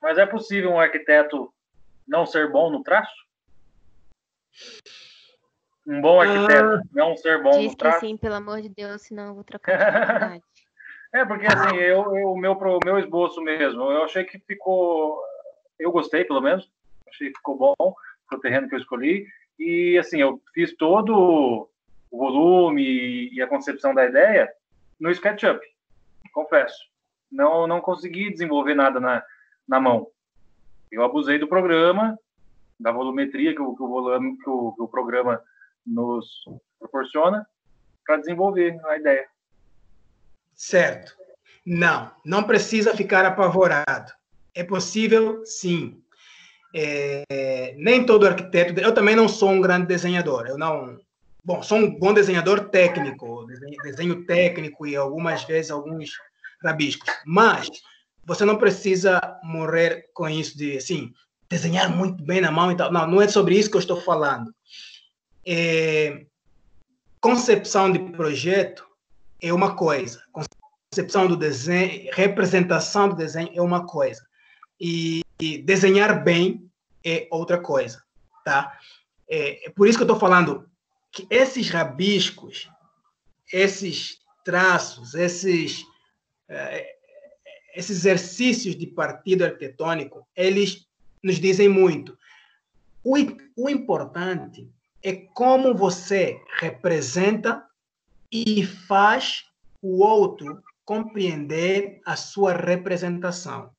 Mas é possível um arquiteto não ser bom no traço? Um bom arquiteto não ser bom Diz no traço? Diz que sim, pelo amor de Deus, senão eu vou trocar de faculdade. Porque assim, o meu esboço mesmo, eu achei que ficou... Eu gostei, pelo menos. Achei que ficou bom pro terreno que eu escolhi. E assim, eu fiz todo o volume e a concepção da ideia no SketchUp, confesso. Não consegui desenvolver nada na mão. Eu abusei do programa, da volumetria que o programa nos proporciona para desenvolver a ideia. Certo. Não precisa ficar apavorado. É possível, sim. Nem todo arquiteto... Eu também não sou um grande desenhador. Sou um bom desenhador técnico, desenho técnico e algumas vezes alguns rabiscos. Mas você não precisa morrer com isso de, assim, desenhar muito bem na mão e tal. Não é sobre isso que eu estou falando. Concepção de projeto é uma coisa. Concepção do desenho, representação do desenho é uma coisa. E desenhar bem é outra coisa, tá? É por isso que eu estou falando que esses rabiscos, esses traços, esses exercícios de partido arquitetônico, eles nos dizem muito. O importante é como você representa e faz o outro compreender a sua representação.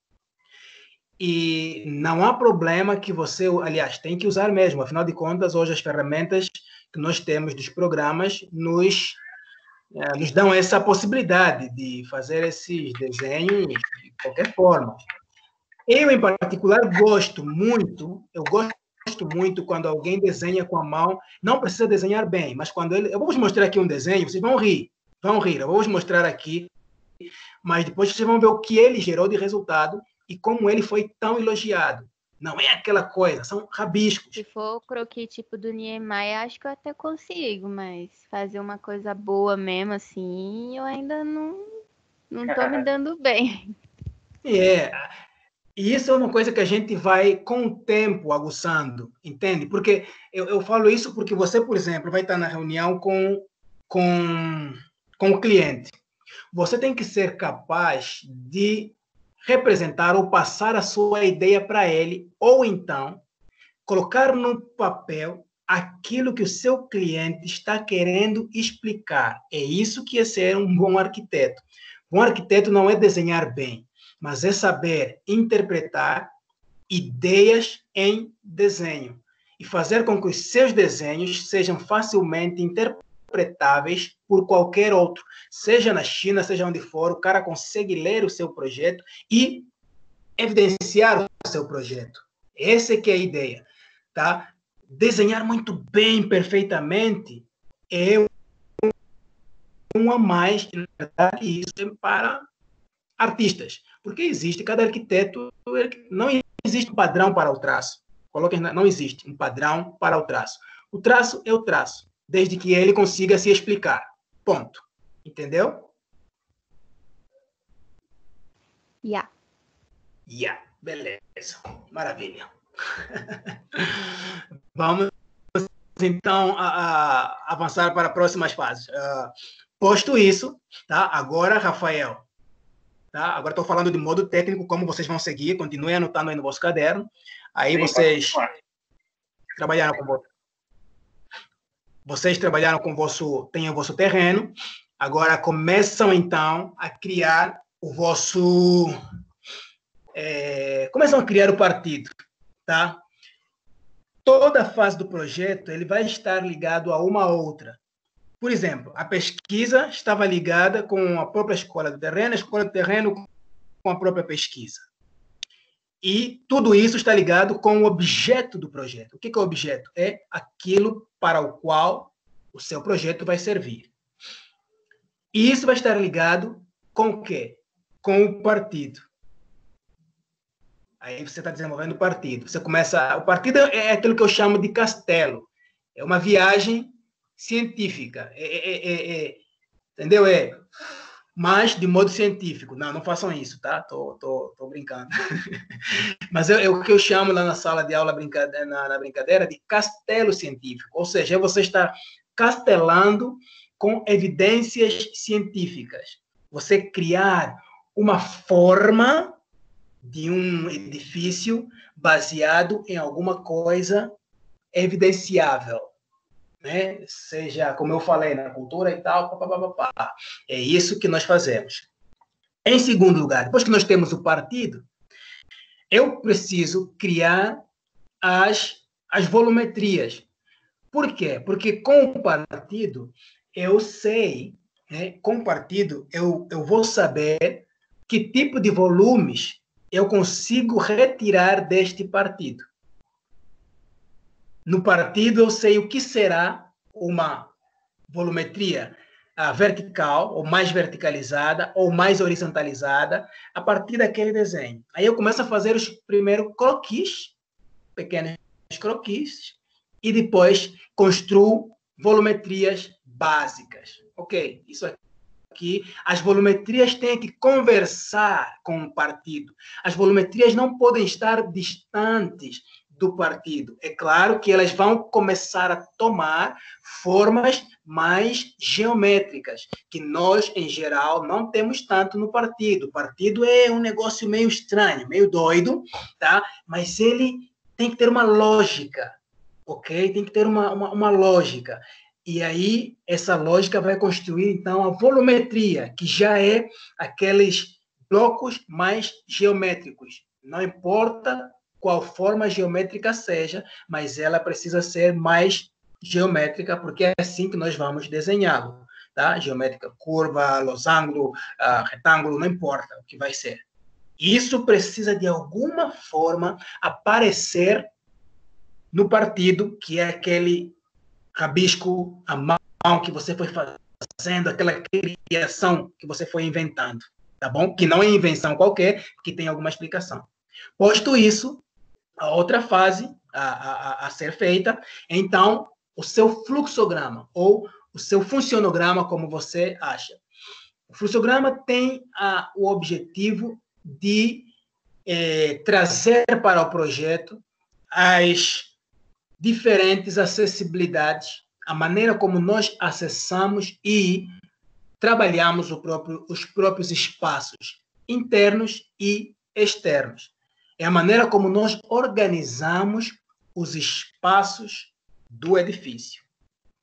E não há problema que você, aliás, tem que usar mesmo. Afinal de contas, hoje as ferramentas que nós temos dos programas nos dão essa possibilidade de fazer esses desenhos de qualquer forma. Eu, em particular, gosto muito quando alguém desenha com a mão. Não precisa desenhar bem, mas quando eu vou vos mostrar aqui um desenho, vocês vão rir. Eu vou vos mostrar aqui, mas depois vocês vão ver o que ele gerou de resultado e como ele foi tão elogiado. Não é aquela coisa, são rabiscos. Se for o croquis tipo do Niemeyer, acho que eu até consigo, mas fazer uma coisa boa mesmo assim, eu ainda não tô me dando bem. E isso é uma coisa que a gente vai, com o tempo, aguçando, entende? Porque eu falo isso porque você, por exemplo, vai estar na reunião com o cliente. Você tem que ser capaz de representar ou passar a sua ideia para ele, ou então colocar no papel aquilo que o seu cliente está querendo explicar. É isso que é ser um bom arquiteto. Um arquiteto não é desenhar bem, mas é saber interpretar ideias em desenho e fazer com que os seus desenhos sejam facilmente interpretados interpretáveis por qualquer outro, seja na China, seja onde for, o cara consegue ler o seu projeto e evidenciar o seu projeto. Essa é que é a ideia, tá? Desenhar muito bem, perfeitamente, é um a mais, na verdade, isso é para artistas, porque existe, cada arquiteto, não existe um padrão para o traço. Não existe um padrão para o traço. O traço é o traço, desde que ele consiga se explicar. Ponto. Entendeu? Yeah. Yeah. Beleza. Maravilha. Vamos, então, avançar para próximas fases. Posto isso, tá? Agora, Rafael, tá? Agora estou falando de modo técnico, como vocês vão seguir, continuem anotando aí no vosso caderno. Aí sim, vocês trabalharam com vocês trabalharam com tem o vosso terreno, agora começam então a criar o vosso começam a criar o partido, tá? Toda a fase do projeto ele vai estar ligado a uma outra. Por exemplo, a pesquisa estava ligada com a própria escola do terreno, a escola do terreno com a própria pesquisa. E tudo isso está ligado com o objeto do projeto. O que é o objeto? É aquilo para o qual o seu projeto vai servir. E isso vai estar ligado com o quê? Com o partido. Aí você está desenvolvendo o partido. O partido é aquilo que eu chamo de castelo. É uma viagem científica. Entendeu? Mas de modo científico. Não façam isso, tá? Tô brincando. Mas é o que eu chamo lá na sala de aula, na brincadeira, de castelo científico. Ou seja, você está castelando com evidências científicas. Você criar uma forma de um edifício baseado em alguma coisa evidenciável. Né? Seja, como eu falei, na cultura e tal, é isso que nós fazemos. Em segundo lugar, depois que nós temos o partido, eu preciso criar as volumetrias. Por quê? Porque com o partido, eu sei, né? Com o partido, eu vou saber que tipo de volumes eu consigo retirar deste partido. No partido, eu sei o que será uma volumetria vertical, ou mais verticalizada, ou mais horizontalizada, a partir daquele desenho. Aí eu começo a fazer os primeiros croquis, pequenos croquis, e depois construo volumetrias básicas. Ok, isso aqui. As volumetrias têm que conversar com o partido. As volumetrias não podem estar distantes do partido. É claro que elas vão começar a tomar formas mais geométricas, que nós, em geral, não temos tanto no partido. O partido é um negócio meio estranho, meio doido, tá? Mas ele tem que ter uma lógica, ok? Tem que ter uma lógica. E aí, essa lógica vai construir, então, a volumetria, que já é aqueles blocos mais geométricos. Não importa qual forma geométrica seja, mas ela precisa ser mais geométrica, porque é assim que nós vamos desenhá-lo, tá? Geométrica, curva, losango, retângulo, não importa o que vai ser. Isso precisa, de alguma forma, aparecer no partido, que é aquele rabisco à mão que você foi fazendo, aquela criação que você foi inventando, tá bom? Que não é invenção qualquer, que tem alguma explicação. Posto isso, a outra fase a ser feita, então, o seu fluxograma, ou o seu funcionograma, como você acha. O fluxograma tem o objetivo de trazer para o projeto as diferentes acessibilidades, a maneira como nós acessamos e trabalhamos os próprios espaços internos e externos. É a maneira como nós organizamos os espaços do edifício.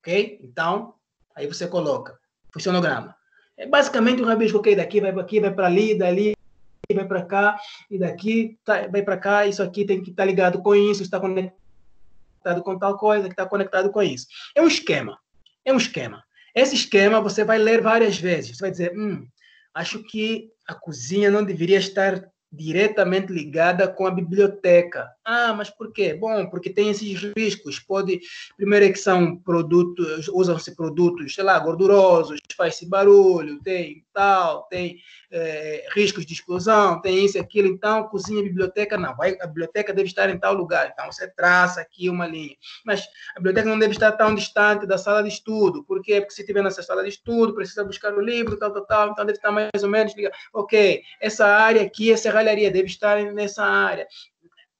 Ok? Então, aí você coloca funcionograma. É basicamente um rabisco, ok? Daqui vai para aqui, vai para ali, dali vai para cá, e daqui vai para cá. Isso aqui tem que estar ligado com isso, está conectado com tal coisa, que está conectado com isso. É um esquema. Esse esquema você vai ler várias vezes. Você vai dizer, acho que a cozinha não deveria estar diretamente ligada com a biblioteca. Ah, mas por quê? Bom, porque tem esses riscos. Primeiro é que são produtos, usam-se produtos, sei lá, gordurosos, faz-se barulho, tem riscos de explosão, tem isso e aquilo. Então, cozinha e biblioteca, não. A biblioteca deve estar em tal lugar. Então, você traça aqui uma linha. Mas a biblioteca não deve estar tão distante da sala de estudo. Por quê? Porque se estiver nessa sala de estudo, precisa buscar o livro, tal, então deve estar mais ou menos ligado. Ok, essa área aqui, essa serralharia deve estar nessa área.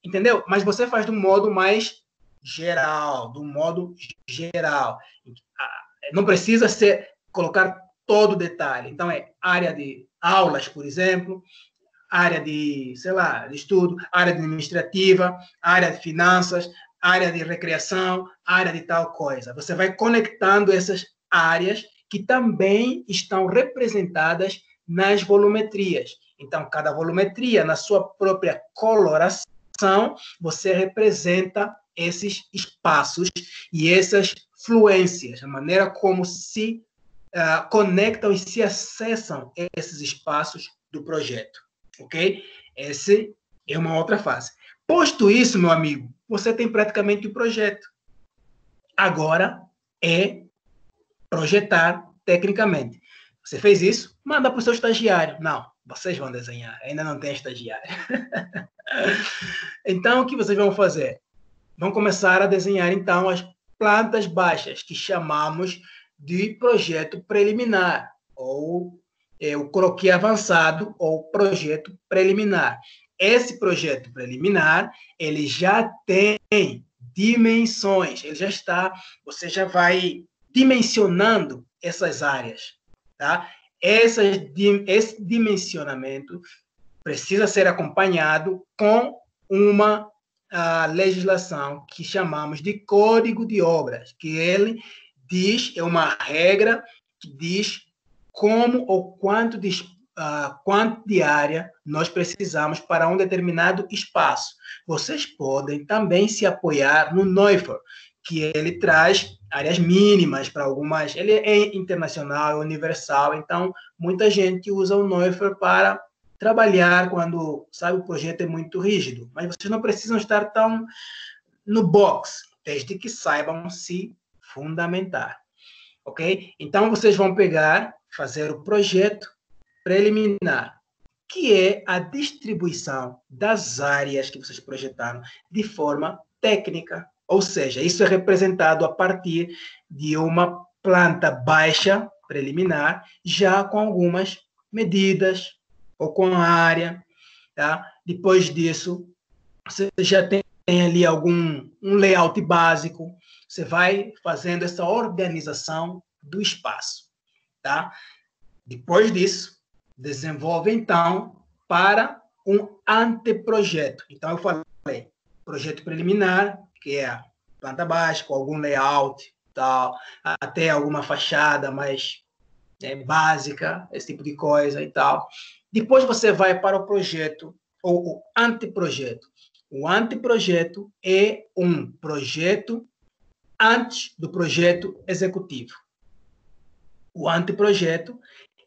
Entendeu? Mas você faz do modo mais geral, Não precisa colocar todo o detalhe. Então, área de aulas, por exemplo, área de, sei lá, de estudo, área administrativa, área de finanças, área de recreação, área de tal coisa. Você vai conectando essas áreas que também estão representadas nas volumetrias. Então, cada volumetria, na sua própria coloração, você representa esses espaços e essas fluências, a maneira como se conectam e se acessam esses espaços do projeto. Ok? Essa é uma outra fase. Posto isso, meu amigo, você tem praticamente o projeto. Agora é projetar tecnicamente. Você fez isso, manda para o seu estagiário. Não, vocês vão desenhar, ainda não tem estagiário. Então, o que vocês vão fazer? Vão começar a desenhar, então, as plantas baixas, que chamamos de projeto preliminar, ou o croquis avançado, ou projeto preliminar. Esse projeto preliminar, ele já tem dimensões, você já vai dimensionando essas áreas, tá? Esse dimensionamento precisa ser acompanhado com uma legislação que chamamos de Código de Obras, que ele é uma regra que diz como ou quanto de área nós precisamos para um determinado espaço. Vocês podem também se apoiar no Neuffer, que ele traz áreas mínimas para algumas. Ele é internacional, é universal, então muita gente usa o Neuffer para trabalhar quando, sabe, o projeto é muito rígido. Mas vocês não precisam estar tão no box, desde que saibam se fundamentar. Ok? Então, vocês vão fazer o projeto preliminar, que é a distribuição das áreas que vocês projetaram de forma técnica. Ou seja, isso é representado a partir de uma planta baixa preliminar, já com algumas medidas, ou com a área. Tá? Depois disso, você já tem ali um layout básico, você vai fazendo essa organização do espaço. Tá? Depois disso, desenvolve, então, para um anteprojeto. Então, eu falei, projeto preliminar, que é a planta baixa, com algum layout, tal, até alguma fachada mais básica, esse tipo de coisa e tal. Depois você vai para o projeto, ou o anteprojeto. O anteprojeto é um projeto antes do projeto executivo. O anteprojeto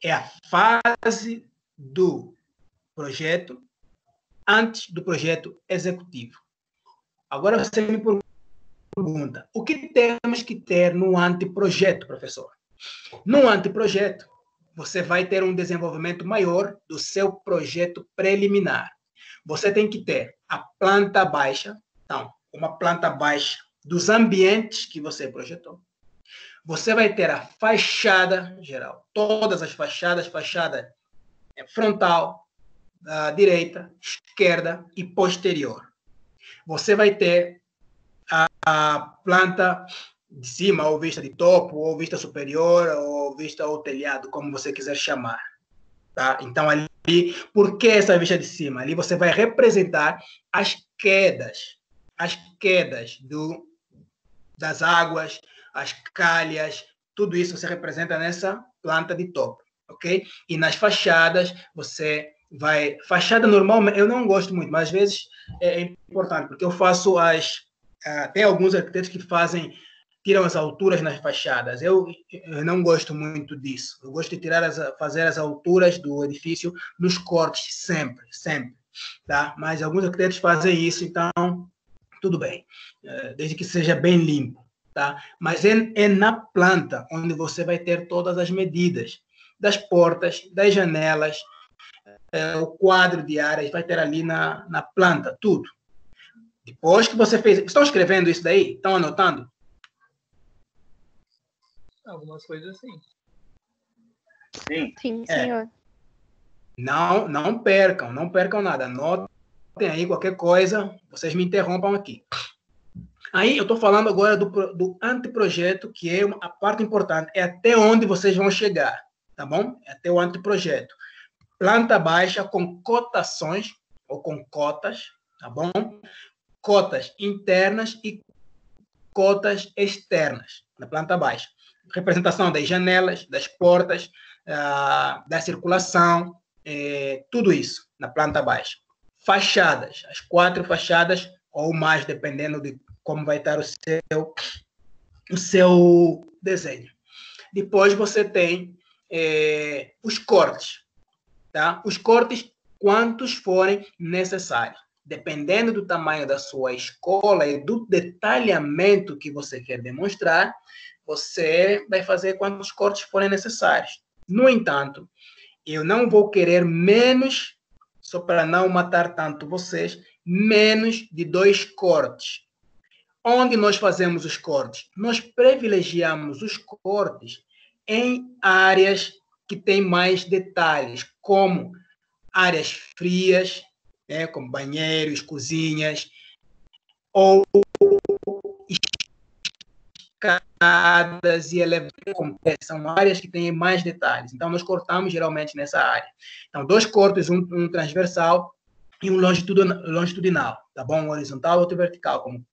é a fase do projeto antes do projeto executivo. Agora você me pergunta, o que temos que ter no anteprojeto, professor? No anteprojeto, você vai ter um desenvolvimento maior do seu projeto preliminar. Você tem que ter a planta baixa, então, uma planta baixa dos ambientes que você projetou. Você vai ter a fachada geral, todas as fachadas, fachada frontal, direita, esquerda e posterior. Você vai ter a planta de cima, ou vista de topo, ou vista superior, ou vista ao telhado, como você quiser chamar. Tá? Então, ali, por que essa vista de cima? Ali você vai representar as quedas das águas, as calhas, tudo isso você representa nessa planta de topo, ok? E nas fachadas, você vai... Fachada normal, eu não gosto muito, mas às vezes é importante, porque eu faço tem alguns arquitetos que fazem tiram as alturas nas fachadas. Eu não gosto muito disso. Eu gosto de fazer as alturas do edifício nos cortes, sempre, sempre. Tá? Mas alguns arquitetos fazem isso, então tudo bem, desde que seja bem limpo. Tá? Mas é na planta onde você vai ter todas as medidas das portas, das janelas, o quadro de áreas, vai ter ali na planta, tudo. Depois que você fez... Estão escrevendo isso daí? Estão anotando? Algumas coisas sim. Sim. Sim, senhor. Não percam nada. Anotem aí qualquer coisa, vocês me interrompam aqui. Aí eu estou falando agora do anteprojeto, que é a parte importante, é até onde vocês vão chegar, tá bom? É até o anteprojeto. Planta baixa com cotações, ou com cotas, tá bom? Cotas internas e cotas externas, na planta baixa. Representação das janelas, das portas, da circulação, tudo isso na planta baixa. Fachadas, as 4 fachadas ou mais, dependendo de como vai estar o seu desenho. Depois você tem os cortes, tá? Os cortes, quantos forem necessários. Dependendo do tamanho da sua escola e do detalhamento que você quer demonstrar, você vai fazer quantos cortes forem necessários. No entanto, eu não vou querer menos, só para não matar tanto vocês, menos de 2 cortes. Onde nós fazemos os cortes? Nós privilegiamos os cortes em áreas que têm mais detalhes, como áreas frias, como banheiros, cozinhas, ou escadas e elevadores, são áreas que têm mais detalhes. Então, nós cortamos geralmente nessa área. Então, 2 cortes, um transversal e um longitudinal, tá bom? Um horizontal, outro vertical, como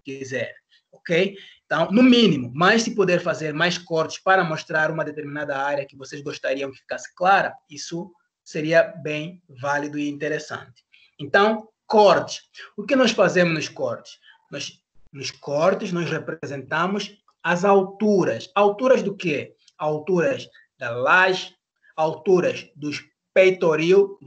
quiser, ok? Então, no mínimo, mas se puder fazer mais cortes para mostrar uma determinada área que vocês gostariam que ficasse clara, isso seria bem válido e interessante. Então, corte. O que nós fazemos nos cortes? Nos cortes, nós representamos as alturas. Alturas do quê? Alturas da laje, alturas do peitoril,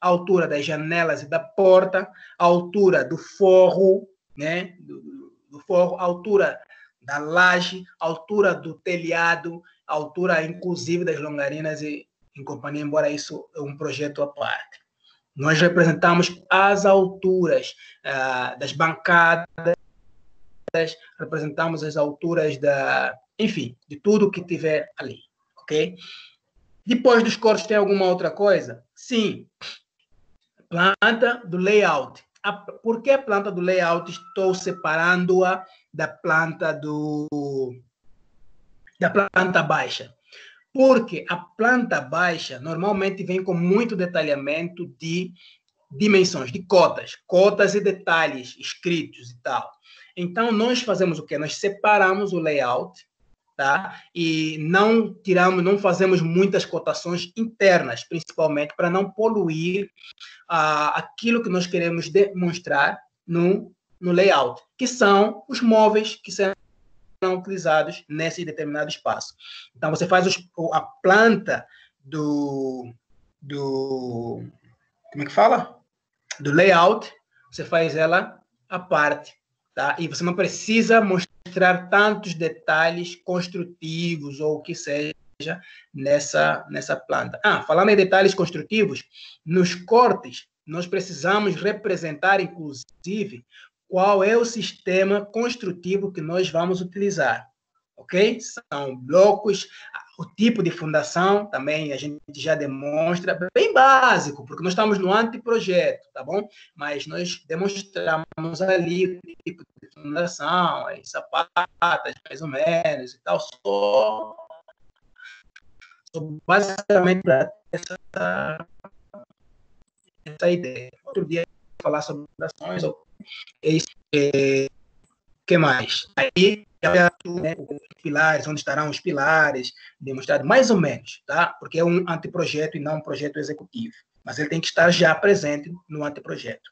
altura das janelas e da porta, altura do forro, né? Do forro, altura da laje, altura do telhado, altura, inclusive, das longarinas e em companhia, embora isso é um projeto à parte. Nós representamos as alturas das bancadas, representamos as alturas enfim, de tudo que tiver ali, ok? Depois dos cortes, tem alguma outra coisa? Sim. Planta do layout. Por que a planta do layout estou separando-a da planta baixa? Porque a planta baixa normalmente vem com muito detalhamento de dimensões, de cotas e detalhes escritos e tal. Então, nós fazemos o quê? Nós separamos o layout, tá? E não fazemos muitas cotações internas, principalmente para não poluir aquilo que nós queremos demonstrar no layout, que são os móveis que serão utilizados nesse determinado espaço. Então, você faz a planta como é que fala? Do layout, você faz ela à parte, tá? E você não precisa mostrar tantos detalhes construtivos ou o que seja nessa planta. Falando em detalhes construtivos, nos cortes, nós precisamos representar, inclusive, qual é o sistema construtivo que nós vamos utilizar, ok? São blocos, o tipo de fundação também a gente já demonstra, bem básico, porque nós estamos no anteprojeto, tá bom? Mas nós demonstramos ali o tipo de fundação, as sapatas, mais ou menos, e tal, só basicamente para essa ideia. Outro dia, falar sobre fundações, que mais? Aí, né, os pilares, onde estarão os pilares, demonstrado mais ou menos, tá? Porque é um anteprojeto e não um projeto executivo. Mas ele tem que estar já presente no anteprojeto.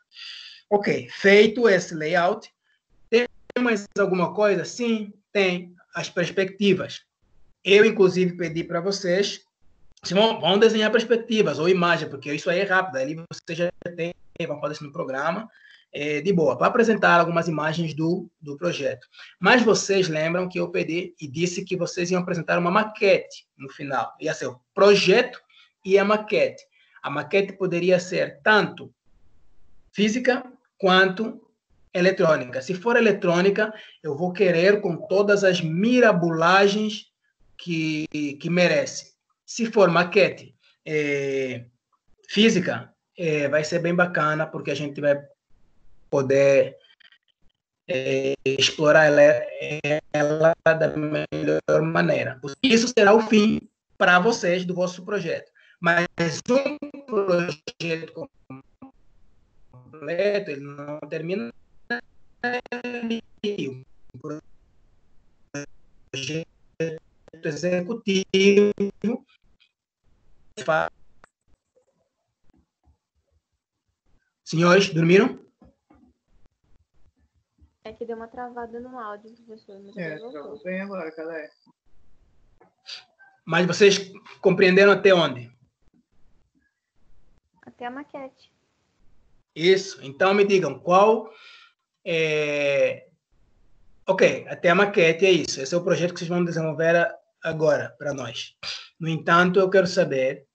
Ok, feito esse layout, mais alguma coisa? Sim, tem as perspectivas. Eu, inclusive, pedi para vocês, se vão desenhar perspectivas ou imagem, porque isso aí é rápido, ali você já tem, vão fazer isso no programa, de boa, para apresentar algumas imagens do projeto. Mas vocês lembram que eu pedi e disse que vocês iam apresentar uma maquete no final. Ia ser o projeto e a maquete. A maquete poderia ser tanto física quanto eletrônica. Se for eletrônica, eu vou querer com todas as mirabolagens que merece. Se for maquete física, vai ser bem bacana, porque a gente vai poder explorar ela da melhor maneira. Isso será o fim para vocês do vosso projeto. Mas um projeto completo, ele não termina ali. Um projeto executivo. Senhores, dormiram? É que deu uma travada no áudio, professor. Mas travou bem agora, cadê? Mas vocês compreenderam até onde? Até a maquete. Isso. Então me digam qual Ok, até a maquete é isso. Esse é o projeto que vocês vão desenvolver agora para nós. No entanto, eu quero saber.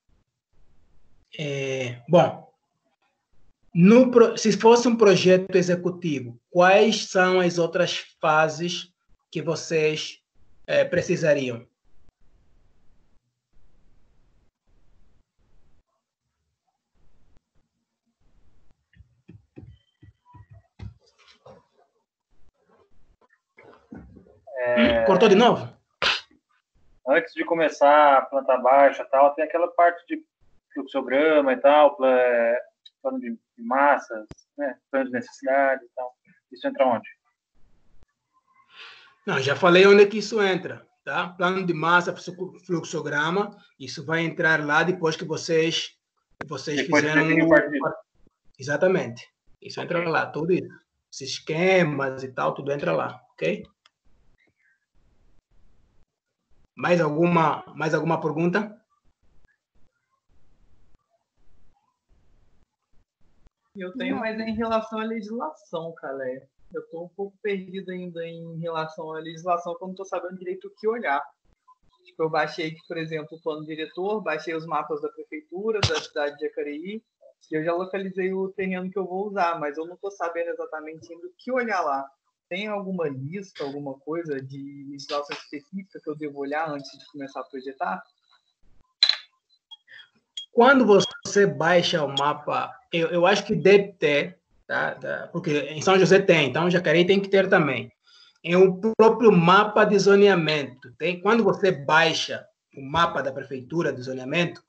Bom, se fosse um projeto executivo, quais são as outras fases que vocês precisariam? Cortou de novo? Antes de começar a planta baixa e tal, tem aquela parte de fluxograma e tal, plano de massas, né? Plano de necessidade e tal. Isso entra onde? Não, já falei onde é que isso entra, tá? Plano de massa, fluxograma, isso vai entrar lá depois que vocês fizeram... Exatamente. Isso entra lá, tudo isso. Os esquemas e tal, tudo entra lá, ok? Mais alguma pergunta? Eu tenho mais em relação à legislação, cara. Eu estou um pouco perdido ainda em relação à legislação, porque eu não estou sabendo direito o que olhar. Tipo, eu baixei aqui, por exemplo, o plano diretor, baixei os mapas da prefeitura, da cidade de Jacareí, e eu já localizei o terreno que eu vou usar, mas eu não estou sabendo exatamente ainda o que olhar lá. Tem alguma lista, alguma coisa de legislação específica que eu devo olhar antes de começar a projetar? Quando você baixa o mapa, eu acho que deve ter, tá? Porque em São José tem, então Jacareí tem que ter também. É o próprio mapa de zoneamento. Quando você baixa o mapa da prefeitura de zoneamento,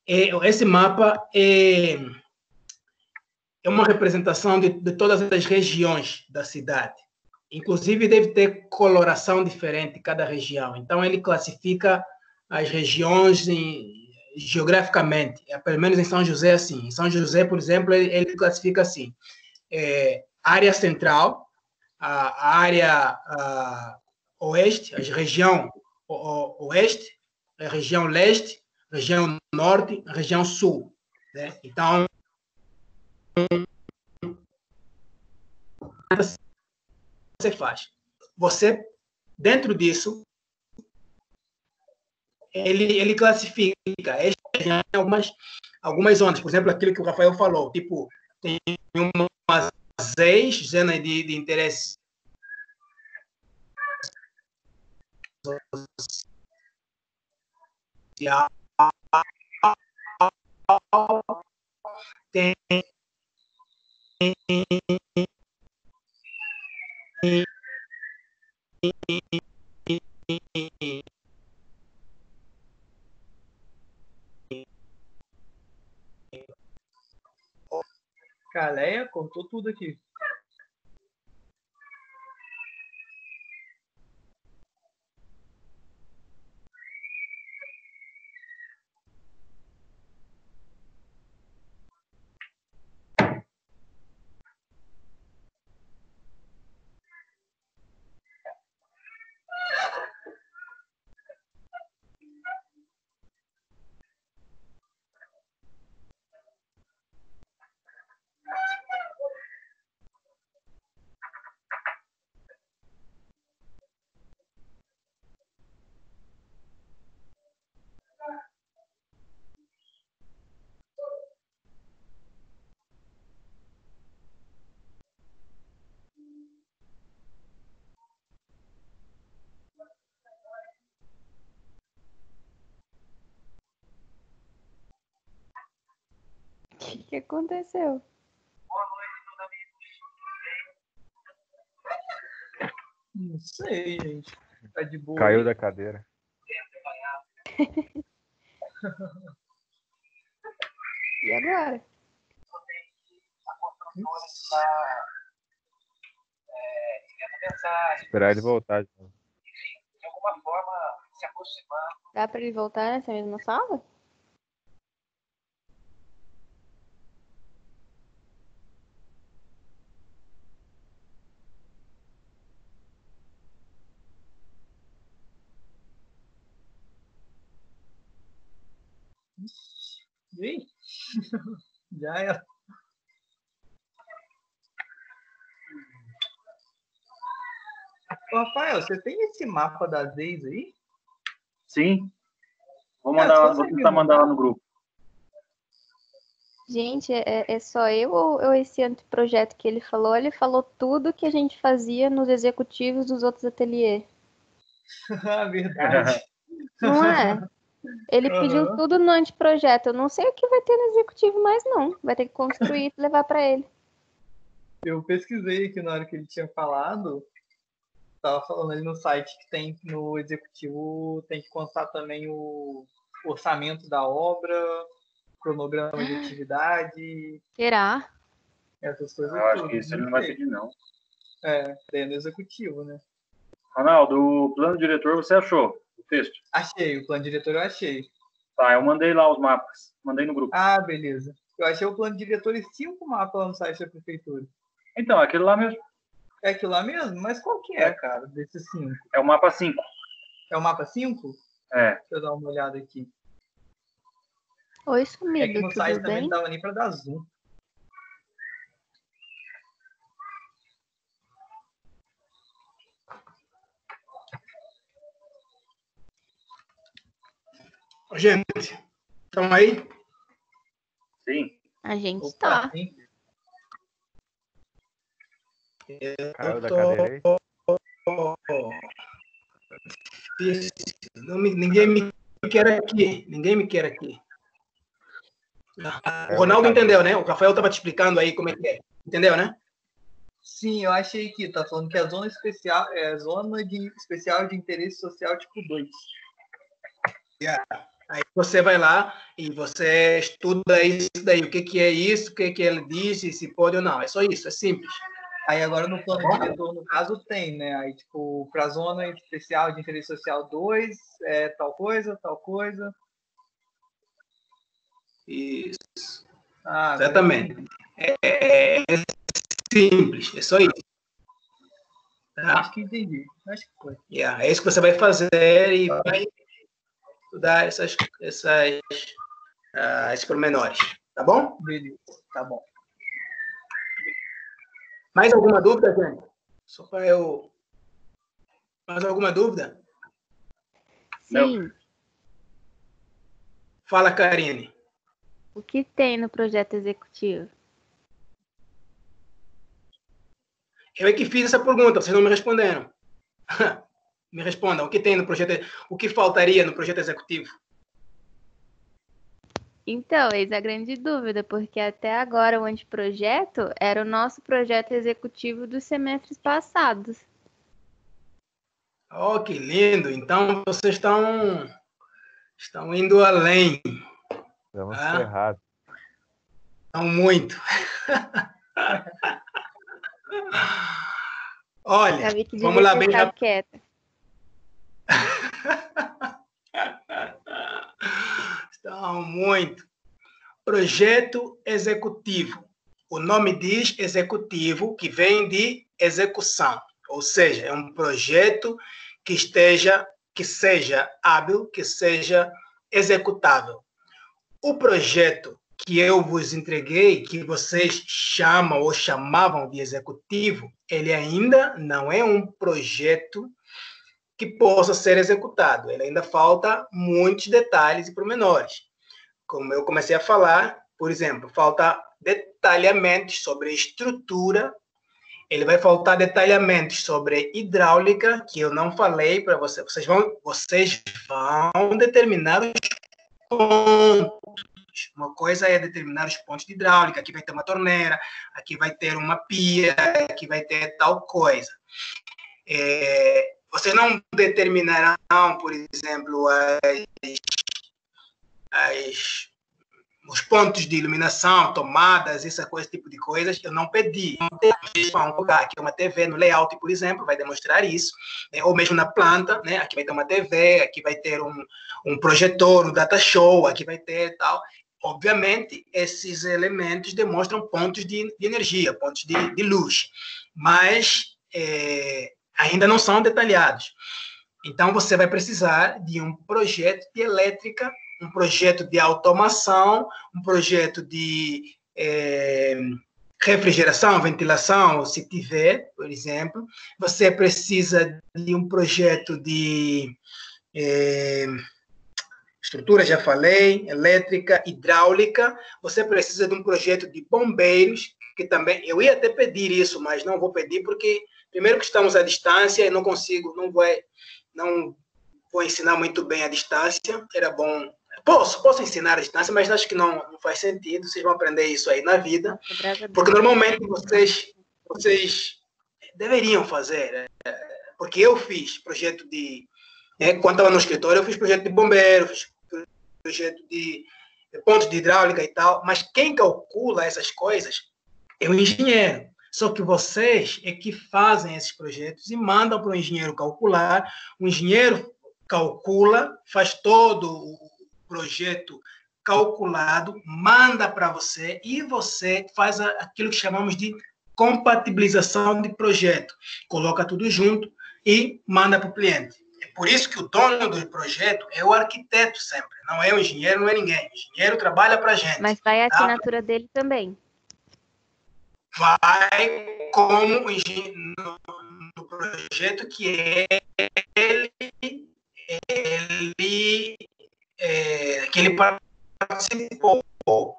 esse mapa é uma representação de todas as regiões da cidade. Inclusive, deve ter coloração diferente em cada região. Então, ele classifica as regiões geograficamente. Pelo menos em São José, assim. Em São José, por exemplo, ele classifica assim. Área central, a área oeste, a região oeste, a região leste, a região norte, a região sul. Né? Então, você faz. Você, dentro disso, ele classifica algumas zonas. Por exemplo, aquilo que o Rafael falou, tipo, tem umas 6 zonas de interesse social, tem Caleia, cortou tudo aqui. que aconteceu? Não sei, gente. Tá de boa. Caiu aí? da cadeira. E agora? Esperar ele voltar. Dá pra ele voltar nessa mesma sala? Ih, já era. Ô, Rafael, você tem esse mapa da Daisy aí? Sim. Vou Cara, mandar, você vou consegue tentar me mandar lá mandar? no grupo. Gente, é só eu ou esse anteprojeto que ele falou? Ele falou tudo que a gente fazia nos executivos dos outros ateliês. Ah, verdade. Não é? Ele pediu Aham. tudo no anteprojeto. Eu não sei o que vai ter no executivo mais, não. Vai ter que construir e levar pra ele. Eu pesquisei aqui na hora que ele tinha falado. Tava falando ali no site que tem no executivo, tem que constar também o orçamento da obra, cronograma de atividade, Será? essas coisas Eu acho que todas. isso ele Não não vai sei. pedir, não. Daí é no executivo, né? Ronaldo, o plano diretor você achou? O texto? Achei, o plano diretor eu achei. Tá, eu mandei lá os mapas. Mandei no grupo. Ah, beleza. Eu achei o plano diretor e 5 mapas lá no site da prefeitura. Então, aquele lá mesmo. É aquilo lá mesmo? Mas qual que é, cara, desses 5? É o mapa 5. É o mapa 5? É. Deixa eu dar uma olhada aqui. Oi, É que sumido, no site tudo também bem? não dava nem pra dar zoom. Gente, estão aí? Sim. A gente Opa, tá. sim. Caiu da tô- cadeira aí. Ninguém me quer aqui. Ninguém me quer aqui. O Caiu da Ronaldo cadeira. entendeu, né? O Rafael estava te explicando aí como é que é. Entendeu, né? Sim, eu achei que tá falando que a zona especial é zona especial de interesse social tipo 2. Aí você vai lá e você estuda isso daí. O que, que é isso, o que, que ele disse, se pode ou não. É só isso, é simples. Aí agora no plano diretor, no caso, tem, né? Aí, tipo, para zona especial de interesse social 2, é tal coisa, tal coisa. Isso. Ah, agora Exatamente. entendi. É simples, é só isso. Tá? Acho que entendi. Acho que foi. Yeah, é isso que você vai fazer e vai estudar esses pormenores. Tá bom? Beleza, tá bom. Mais alguma dúvida, gente? Só para eu. Mais alguma dúvida? Sim. Fala, Karine. O que tem no projeto executivo? Eu é que fiz essa pergunta, vocês não me responderam. Me respondam, o que tem no projeto, o que faltaria no projeto executivo? Então, eis a grande dúvida, porque até agora o anteprojeto era o nosso projeto executivo dos semestres passados. Oh, que lindo! Então vocês estão indo além. Estamos Ah. ferrados. Estão muito. Olha, Já vi que vamos devia lá ter bem ficado rápido. quieta. Estão muito. Projeto executivo. O nome diz executivo, que vem de execução. Ou seja, é um projeto que seja hábil, que seja executável. O projeto que eu vos entreguei, que vocês chamam ou chamavam de executivo, ele ainda não é um projeto que possa ser executado. Ele ainda falta muitos detalhes e pormenores. Como eu comecei a falar, por exemplo, falta detalhamentos sobre estrutura, ele vai faltar detalhamentos sobre hidráulica, que eu não falei para vocês. Vocês vão determinar os pontos pontos. Uma coisa é determinar os pontos de hidráulica, aqui vai ter uma torneira, aqui vai ter uma pia, aqui vai ter tal coisa. Vocês não determinarão, por exemplo, os pontos de iluminação, tomadas, esse tipo de coisas, eu não pedi. Vão colocar aqui uma TV no layout, por exemplo, vai demonstrar isso, né? Ou mesmo na planta, né? Aqui vai ter uma TV, aqui vai ter um projetor, um data show, aqui vai ter tal. Obviamente, esses elementos demonstram pontos de energia, pontos de luz, mas ainda não são detalhados. Então, você vai precisar de um projeto de elétrica, um projeto de automação, um projeto de refrigeração, ventilação, se tiver, por exemplo. Você precisa de um projeto de estrutura, já falei, elétrica, hidráulica. Você precisa de um projeto de bombeiros, que também, eu ia até pedir isso, mas não vou pedir, porque primeiro que estamos à distância e não vou ensinar muito bem à distância. Era bom. Posso ensinar à distância, mas acho que não faz sentido. Vocês vão aprender isso aí na vida. Porque normalmente vocês deveriam fazer. Porque eu fiz projeto de... quando estava no escritório, eu fiz projeto de bombeiro, fiz projeto de pontos de hidráulica e tal. Mas quem calcula essas coisas é o engenheiro. Só que vocês é que fazem esses projetos e mandam para o engenheiro calcular. O engenheiro calcula, faz todo o projeto calculado, manda para você e você faz aquilo que chamamos de compatibilização de projeto. Coloca tudo junto e manda para o cliente. É por isso que o dono do projeto é o arquiteto sempre. Não é o engenheiro, não é ninguém. O engenheiro trabalha para a gente. Mas vai a assinatura dele também. Vai como engenheiro no projeto que ele participou. Por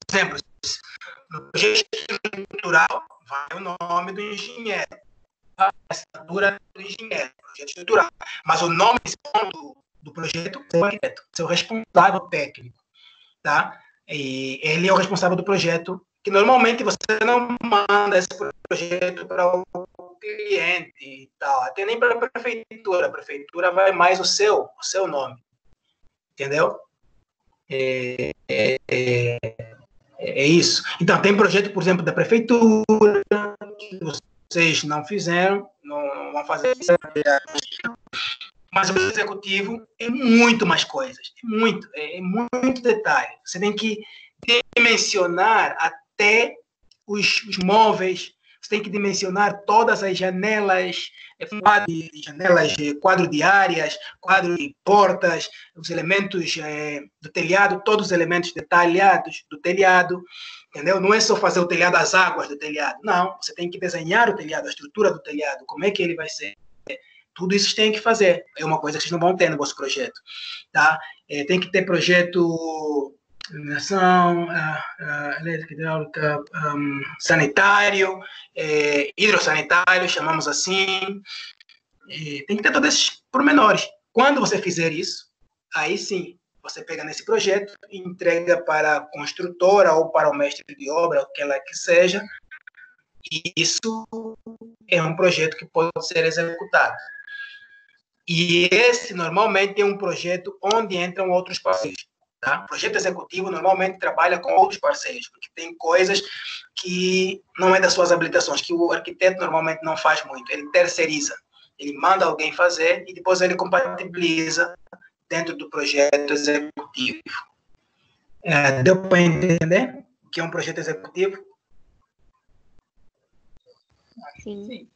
exemplo, no projeto estrutural, vai o nome do engenheiro, a assinatura do engenheiro, projeto estrutural. Mas o nome do projeto é o arquiteto, seu responsável técnico. Tá? E ele é o responsável do projeto, que normalmente você não manda esse projeto para o cliente e tal, até nem para a prefeitura. A prefeitura vai mais o seu nome. Entendeu? É isso. Então, tem projeto, por exemplo, da prefeitura, que vocês não fizeram, não vão fazer. Mas o executivo é muito mais coisas. É muito detalhe. Você tem que dimensionar até os móveis, você tem que dimensionar todas as janelas, quadro de áreas, quadro de portas, os elementos do telhado, todos os elementos detalhados do telhado, entendeu? Não é só fazer o telhado, as águas do telhado, não, você tem que desenhar o telhado, a estrutura do telhado, como é que ele vai ser. Tudo isso vocês têm que fazer, é uma coisa que vocês não vão ter no vosso projeto, tá? Tem que ter projeto iluminação, elétrica, hidráulica, sanitário, hidrossanitário, chamamos assim. Tem que ter todos esses pormenores. Quando você fizer isso, aí sim, você pega nesse projeto e entrega para a construtora ou para o mestre de obra, o que ela que seja, e isso é um projeto que pode ser executado. E esse, normalmente, é um projeto onde entram outros parceiros. Tá? O projeto executivo normalmente trabalha com outros parceiros, porque tem coisas que não é das suas habilitações, que o arquiteto normalmente não faz muito, ele terceiriza, ele manda alguém fazer e depois ele compatibiliza dentro do projeto executivo. Deu para entender o que é um projeto executivo? Sim.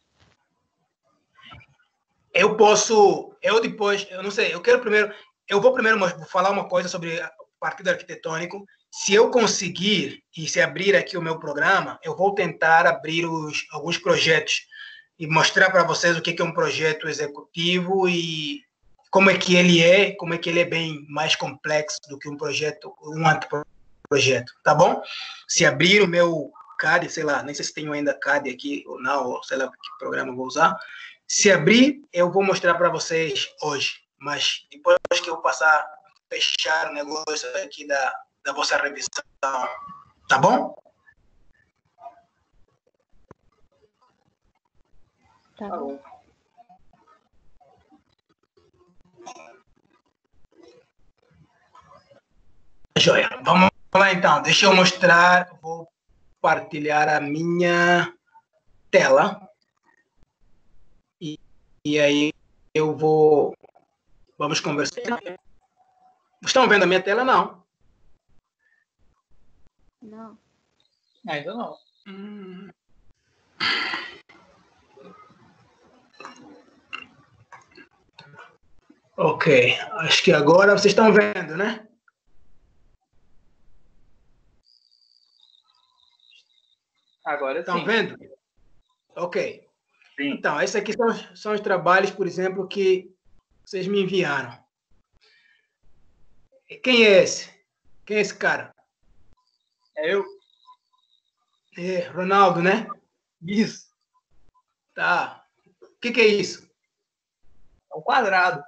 Eu não sei, eu vou primeiro falar uma coisa sobre o partido arquitetônico. Se eu conseguir, e se abrir aqui o meu programa, eu vou tentar abrir alguns projetos e mostrar para vocês o que é um projeto executivo e como é que ele é bem mais complexo do que um anteprojeto, tá bom? Se abrir o meu CAD, sei lá, nem sei se tenho ainda CAD aqui ou não, ou sei lá que programa eu vou usar. Se abrir, eu vou mostrar para vocês hoje. Mas depois que eu passar a fechar o negócio aqui da da vossa revisão. Tá bom? Tá bom. Joia. Vamos lá, então. Deixa eu mostrar. Vou partilhar a minha tela. E aí eu vou... Vamos conversar. Estão vendo a minha tela? Não. Não. Ainda não. Ok. Acho que agora vocês estão vendo, né? Agora Estão sim. vendo? Ok. Sim. Então, esses aqui são os trabalhos, por exemplo, que vocês me enviaram. Quem é esse? Quem é esse cara? É eu. É Ronaldo, né? Isso. Tá. O que é isso? É um quadrado.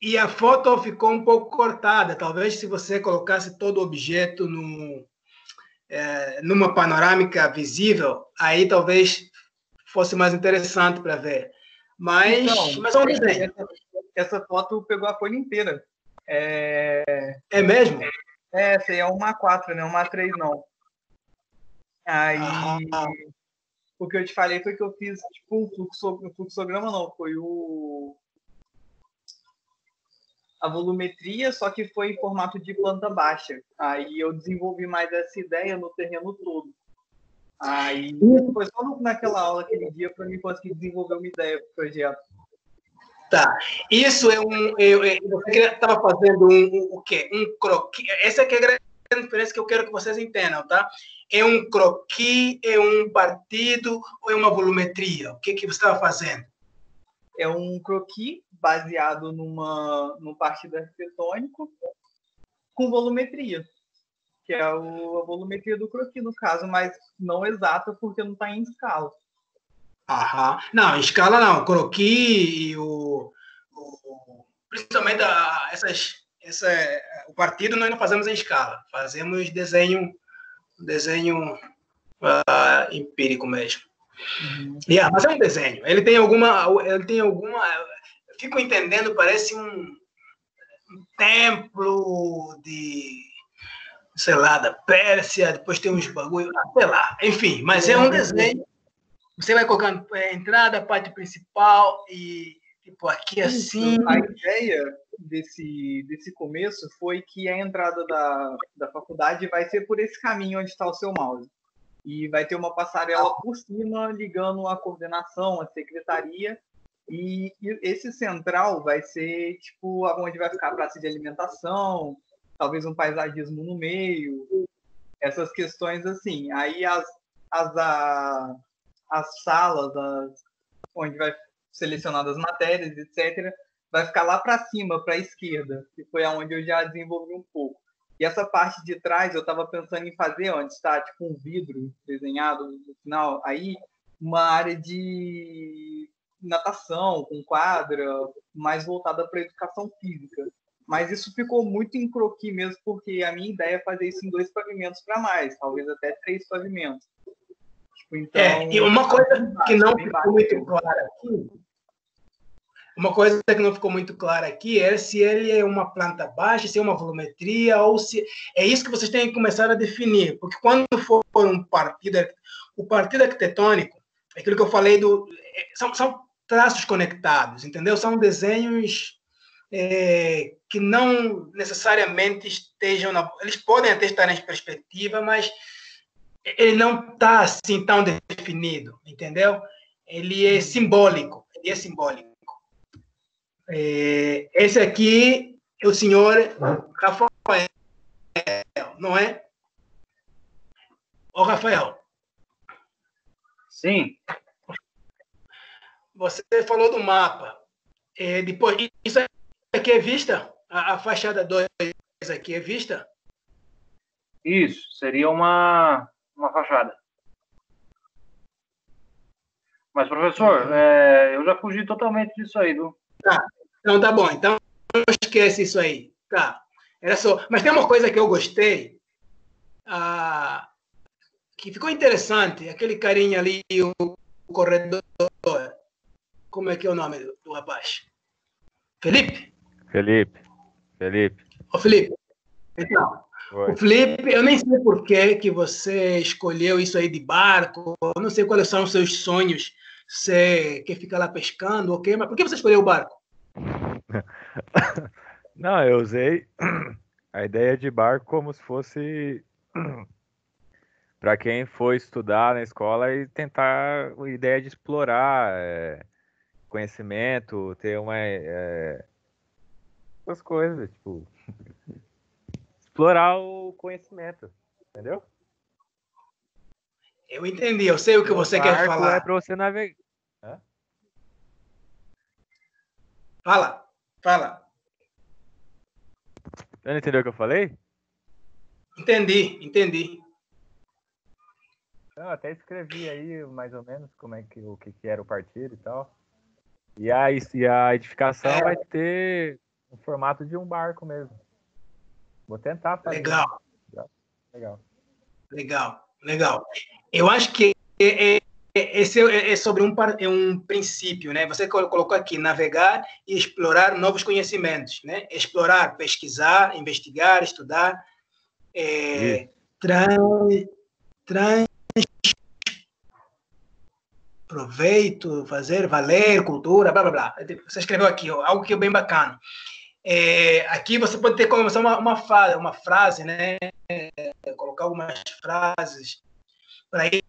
E a foto ficou um pouco cortada. Talvez se você colocasse todo o objeto numa panorâmica visível, aí talvez fosse mais interessante para ver. Mas, Então, mas é um desenho. Essa foto pegou a folha inteira. É mesmo? Essa aí é uma A4, não é uma A3, não. Aí, o que eu te falei foi que eu fiz, tipo, o fluxograma não, foi a volumetria, só que foi em formato de planta baixa. Aí eu desenvolvi mais essa ideia no terreno todo. Aí foi só naquela aula, aquele dia, para mim conseguir desenvolver uma ideia para o projeto. Tá. Isso é você estava fazendo o quê? Um croquis. Essa aqui é a grande diferença que eu quero que vocês entendam, tá? É um croquis, é um partido ou é uma volumetria? O que você estava fazendo? É um croquis baseado num partido arquitetônico com volumetria, que é a volumetria do croquis, no caso, mas não exata porque não está em escala. Aham. Não, em escala não. Croquis e principalmente o partido nós não fazemos em escala. Fazemos desenho empírico mesmo. Mas é um desenho. Ele tem alguma. Fico entendendo, parece um templo de, sei lá, da Pérsia, depois tem uns bagulho, sei lá, enfim, mas é um desenho. Você vai colocando a entrada, a parte principal e tipo aqui assim. A ideia desse começo foi que a entrada da faculdade vai ser por esse caminho onde está o seu mouse. E vai ter uma passarela por cima ligando a coordenação, a secretaria. E esse central vai ser tipo onde vai ficar a praça de alimentação, talvez um paisagismo no meio, essas questões assim. Aí as salas, onde vai selecionar as matérias, etc., vai ficar lá para cima, para a esquerda, que foi aonde eu já desenvolvi um pouco. E essa parte de trás eu estava pensando em fazer antes, tá? Tipo um vidro desenhado no final. Aí uma área de natação, com quadra, mais voltada para a educação física. Mas isso ficou muito em croquis mesmo, porque a minha ideia é fazer isso em 2 pavimentos para mais, talvez até 3 pavimentos. Tipo, então, e uma coisa que não ficou muito clara aqui, é se ele é uma planta baixa, se é uma volumetria, ou se... É isso que vocês têm que começar a definir, porque quando for o partido arquitetônico, é aquilo que eu falei, são traços conectados, entendeu? São desenhos que não necessariamente estejam... Eles podem até estar em perspectiva, mas ele não está assim tão definido, entendeu? Ele é simbólico, esse aqui é o senhor Rafael, não é? Ô, Rafael. Sim. Você falou do mapa. Depois, isso aqui é vista? A fachada 2 aqui é vista? Isso, seria uma fachada. Mas, professor, eu já fugi totalmente disso aí, viu? Tá. Então, tá bom. Então, esquece isso aí. Tá. Era só. Mas tem uma coisa que eu gostei, que ficou interessante. Aquele carinha ali, o corredor. Como é que é o nome do rapaz? Felipe? Felipe. Ô, Felipe. Então, Oi. o Felipe, eu nem sei por que você escolheu isso aí de barco. Eu não sei quais são os seus sonhos. Você quer ficar lá pescando, ok? Mas por que você escolheu o barco? Não, eu usei a ideia de barco como se fosse para quem for estudar na escola e tentar a ideia de explorar conhecimento, ter essas coisas, tipo, explorar o conhecimento, entendeu? Eu entendi, eu sei o que você quer Barco falar. é para você navegar. Fala. Você não entendeu o que eu falei? Entendi. Eu até escrevi aí mais ou menos como é o que era o partido e tal. E a edificação vai ter o formato de um barco mesmo. Vou tentar fazer. Legal. Eu acho que esse é sobre um princípio, né? Você colocou aqui, navegar e explorar novos conhecimentos, né? Explorar, pesquisar, investigar, estudar, proveito, fazer valer, cultura, blá, blá, blá. Você escreveu aqui, ó, algo que é bem bacana. Aqui você pode ter como uma frase, né? Colocar algumas frases para ir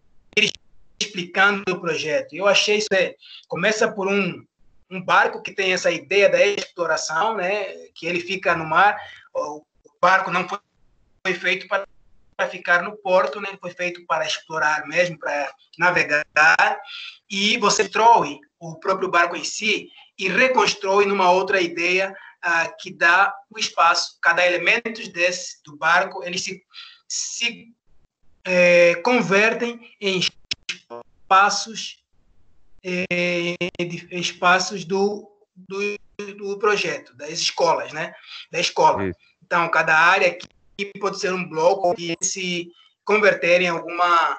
explicando o projeto. Eu achei isso começa por um barco que tem essa ideia da exploração, né? Que ele fica no mar. O barco não foi feito para ficar no porto, né? Foi feito para explorar mesmo, para navegar. E você destrói o próprio barco em si e reconstrói numa outra ideia que dá o espaço. Cada elemento do barco, eles se convertem em espaços do projeto, das escolas, né? Da escola. Isso. Então, cada área aqui pode ser um bloco e se converter em alguma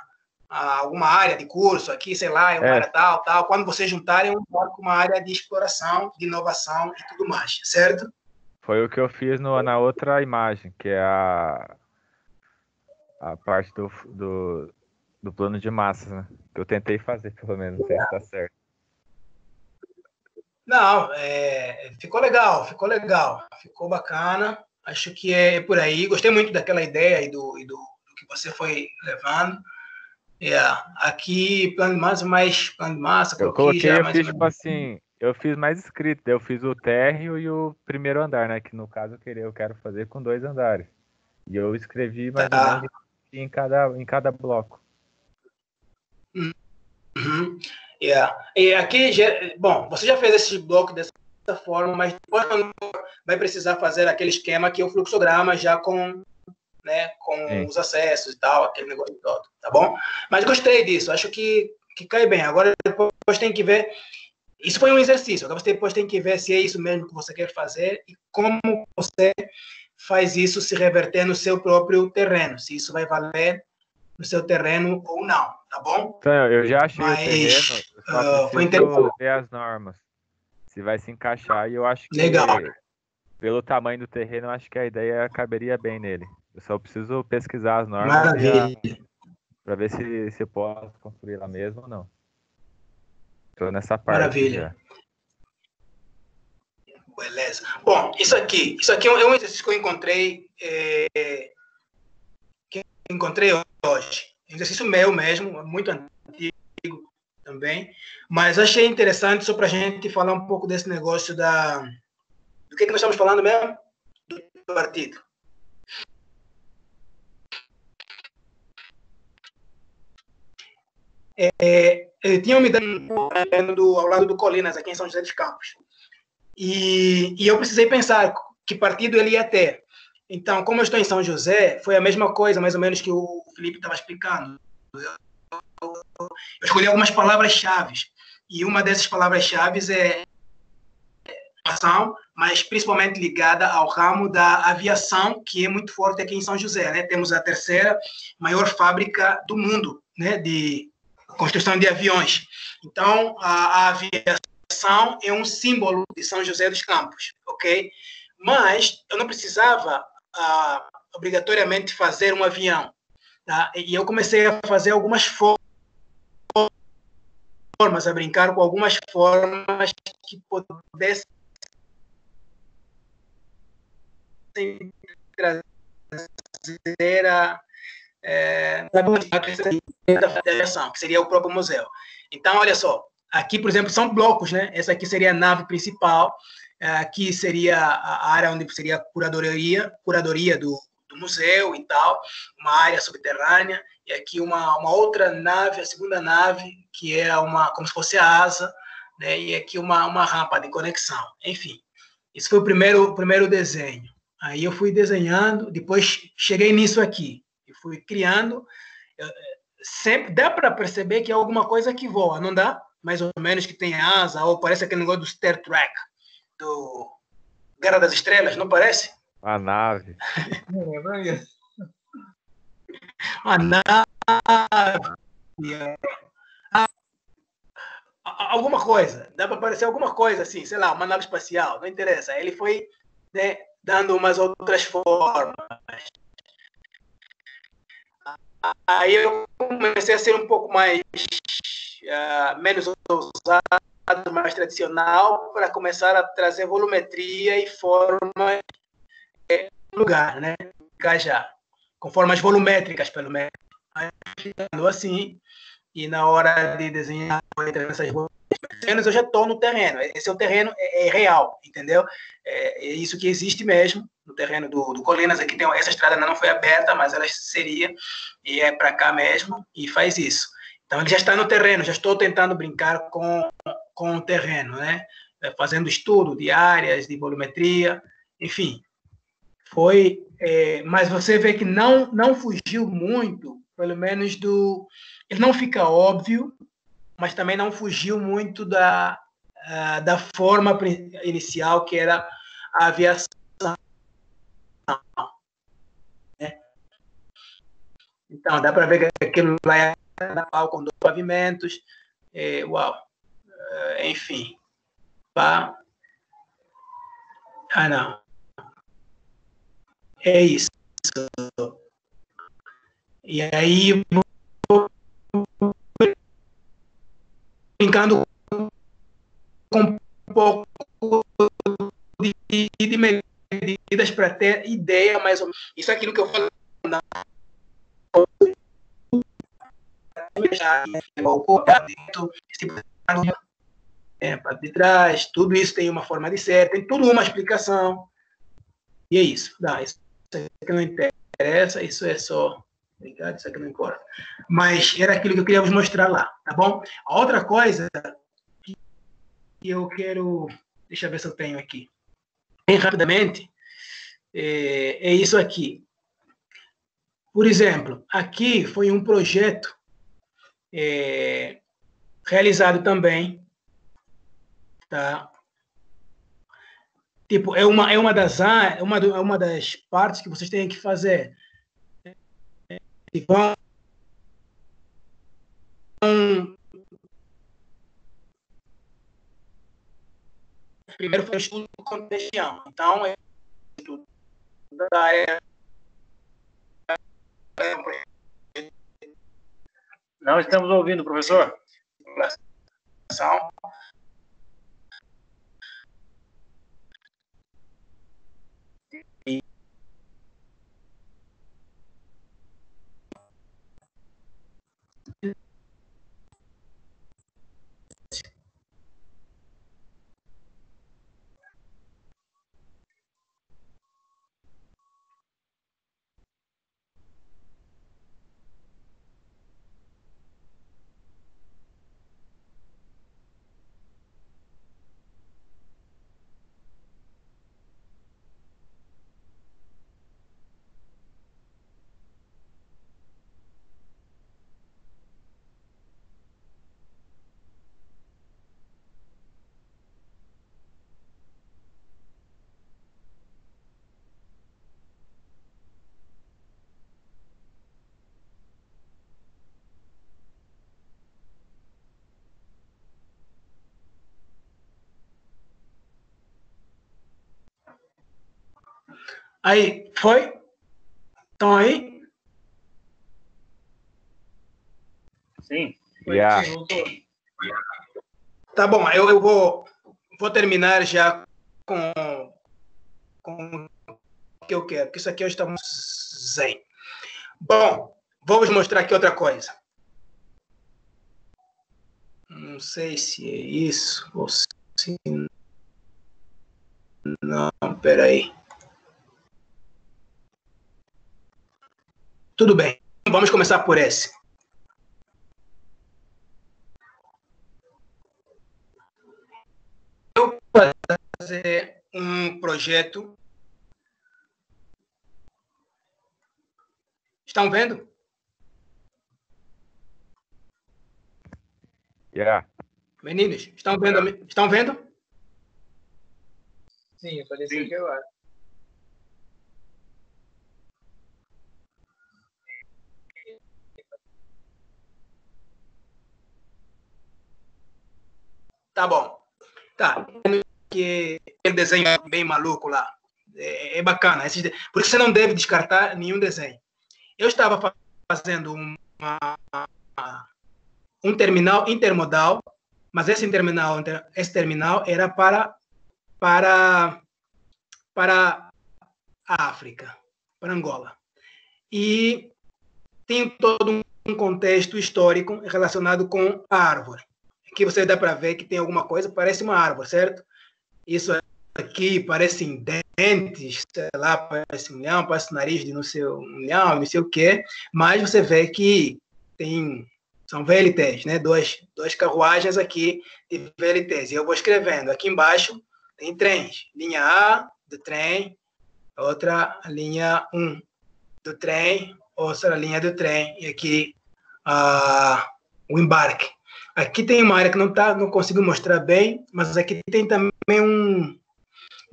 área de curso, aqui, sei lá, em uma área tal. Quando vocês juntarem, uma área de exploração, de inovação e tudo mais, certo? Foi o que eu fiz na outra imagem, que é a parte do plano de massas, né? Que eu tentei fazer, pelo menos, não sei se tá certo. Não, ficou legal, ficou bacana. Acho que é por aí. Gostei muito daquela ideia e do que você foi levando. Aqui, plano de massa, Eu coloquei, já eu mais fiz ou tipo menos. assim, eu fiz mais escrito, eu fiz o térreo e o primeiro andar, né? Que no caso eu quero fazer com 2 andares. E eu escrevi mais ou menos em cada bloco. Uhum. E aqui, bom, você já fez esse bloco dessa forma, mas depois vai precisar fazer aquele esquema que é o fluxograma já com os acessos e tal, aquele negócio todo, tá bom? Mas gostei disso, acho que cai bem. Agora depois tem que ver. Isso foi um exercício, agora você depois tem que ver se é isso mesmo que você quer fazer e como você faz isso se reverter no seu próprio terreno, se isso vai valer no seu terreno ou não, tá bom? Então, eu já achei o terreno, eu só preciso ver as normas, se vai se encaixar, e eu acho que, pelo tamanho do terreno, eu acho que a ideia caberia bem nele. Eu só preciso pesquisar as normas para ver se eu posso construir lá mesmo ou não. Estou nessa parte. Maravilha. Já. Beleza. Bom, isso aqui é um exercício que eu encontrei hoje. Exercício meu mesmo, muito antigo também, mas achei interessante só para a gente falar um pouco desse negócio do que nós estamos falando mesmo? Do partido. Tinham me dado ao lado do Colinas, aqui em São José dos Campos. E eu precisei pensar que partido ele ia ter. Então, como eu estou em São José, foi a mesma coisa, mais ou menos, que o Felipe estava explicando. Eu escolhi algumas palavras-chave. E uma dessas palavras-chave é mas principalmente ligada ao ramo da aviação, que é muito forte aqui em São José, né? Temos a terceira maior fábrica do mundo, né, de construção de aviões. Então, a aviação é um símbolo de São José dos Campos, ok? Mas eu não precisava obrigatoriamente fazer um avião, tá? E eu comecei a fazer algumas formas, a brincar com algumas formas que pudessem trazer da aviação, que seria o próprio museu. Então, olha só, aqui, por exemplo, são blocos, né? Essa aqui seria a nave principal, aqui seria a área onde seria a curadoria do museu e tal, uma área subterrânea, e aqui uma outra nave, a segunda nave, que é como se fosse a asa, né? E aqui uma rampa de conexão. Enfim, esse foi o primeiro desenho. Aí eu fui desenhando, depois cheguei nisso aqui, e fui criando. Sempre dá para perceber que é alguma coisa que voa, não dá? Mais ou menos que tem asa, ou parece aquele negócio do Star Trek, do Guerra das Estrelas, não parece? A nave. A nave. Alguma coisa, dá para parecer alguma coisa assim, sei lá, uma nave espacial, não interessa. Ele foi, né, dando umas outras formas. Aí eu comecei a ser um pouco mais, menos ousado, mais tradicional, para começar a trazer volumetria e formas no lugar, né? Encaixar, com formas volumétricas, pelo menos. Aí, assim, e na hora de desenhar essas eu já estou no terreno. Esse é o terreno, é real, entendeu? É isso que existe mesmo no terreno do Colinas. Aqui tem essa estrada ainda não foi aberta, mas ela seria, e é para cá mesmo, e faz isso. Então ele já está no terreno, já estou tentando brincar com o terreno, né? Fazendo estudo de áreas, de volumetria, enfim. Foi, mas você vê que não fugiu muito, pelo menos ele não fica óbvio, mas também não fugiu muito da forma inicial, que era a aviação. Né? Então, dá para ver que aquilo lá é com 2 pavimentos. Uau! Enfim. Pá. Não. É isso. E aí, brincando com um pouco de medidas para ter ideia mais ou menos. Isso é aquilo que eu falo na para de trás, tudo isso tem uma forma de ser, tem tudo uma explicação. E é isso. Isso aqui não interessa, isso é só. Obrigado, isso aqui não importa. Mas era aquilo que eu queria vos mostrar lá, tá bom? A outra coisa que eu quero. Deixa eu ver se eu tenho aqui. Bem rapidamente, é isso aqui. Por exemplo, aqui foi um projeto realizado também, tá? Tipo, é uma das partes que vocês têm que fazer. Vão primeiro foi um estudo com região. Então, é estudo da área. Não estamos ouvindo, professor. Aí, foi? Estão aí? Sim. Yeah. Tá bom, eu vou terminar já com o que eu quero, porque isso aqui hoje estamos zen. Bom, vou vos mostrar aqui outra coisa. Não sei se é isso ou se não, peraí. Tudo bem, vamos começar por esse. Eu vou fazer um projeto. Estão vendo? Yeah. Meninos, estão vendo? Estão vendo? Sim, parecia que eu acho. Tá bom. Tá. Que aquele desenho bem maluco lá. É bacana. Por isso você não deve descartar nenhum desenho. Eu estava fazendo um terminal intermodal, mas esse terminal era para a África, para Angola. E tem todo um contexto histórico relacionado com a árvore. Aqui você dá para ver que tem alguma coisa, parece uma árvore, certo? Isso aqui parecem dentes, sei lá, parece um leão, parece o nariz de não sei o quê, mas você vê que são VLTs, né? Duas carruagens aqui de VLTs. E eu vou escrevendo. Aqui embaixo tem trens. Linha A do trem, outra linha 1 do trem, outra linha do trem, e aqui o embarque. Aqui tem uma área que não consigo mostrar bem, mas aqui tem também um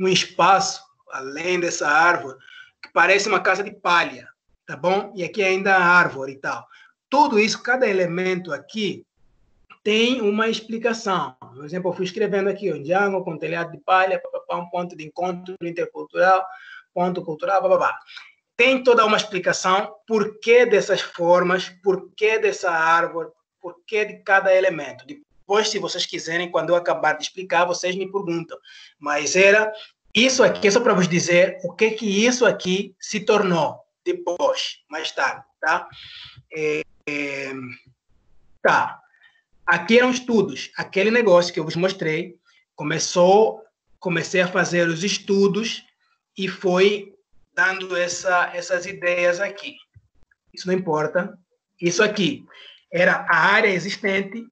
espaço, além dessa árvore, que parece uma casa de palha, tá bom? E aqui ainda a árvore e tal. Tudo isso, cada elemento aqui, tem uma explicação. Por exemplo, eu fui escrevendo aqui, um Django com telhado de palha, um ponto de encontro intercultural, ponto cultural, blá. Tem toda uma explicação por que dessas formas, por que dessa árvore, por que de cada elemento. Depois, se vocês quiserem, quando eu acabar de explicar, vocês me perguntam. Mas era isso aqui, só para vos dizer o que isso aqui se tornou depois, mais tarde, tá? Tá. Aqui eram estudos. Aquele negócio que eu vos mostrei, comecei a fazer os estudos e foi dando essas ideias aqui. Isso não importa. Isso aqui era a área existente,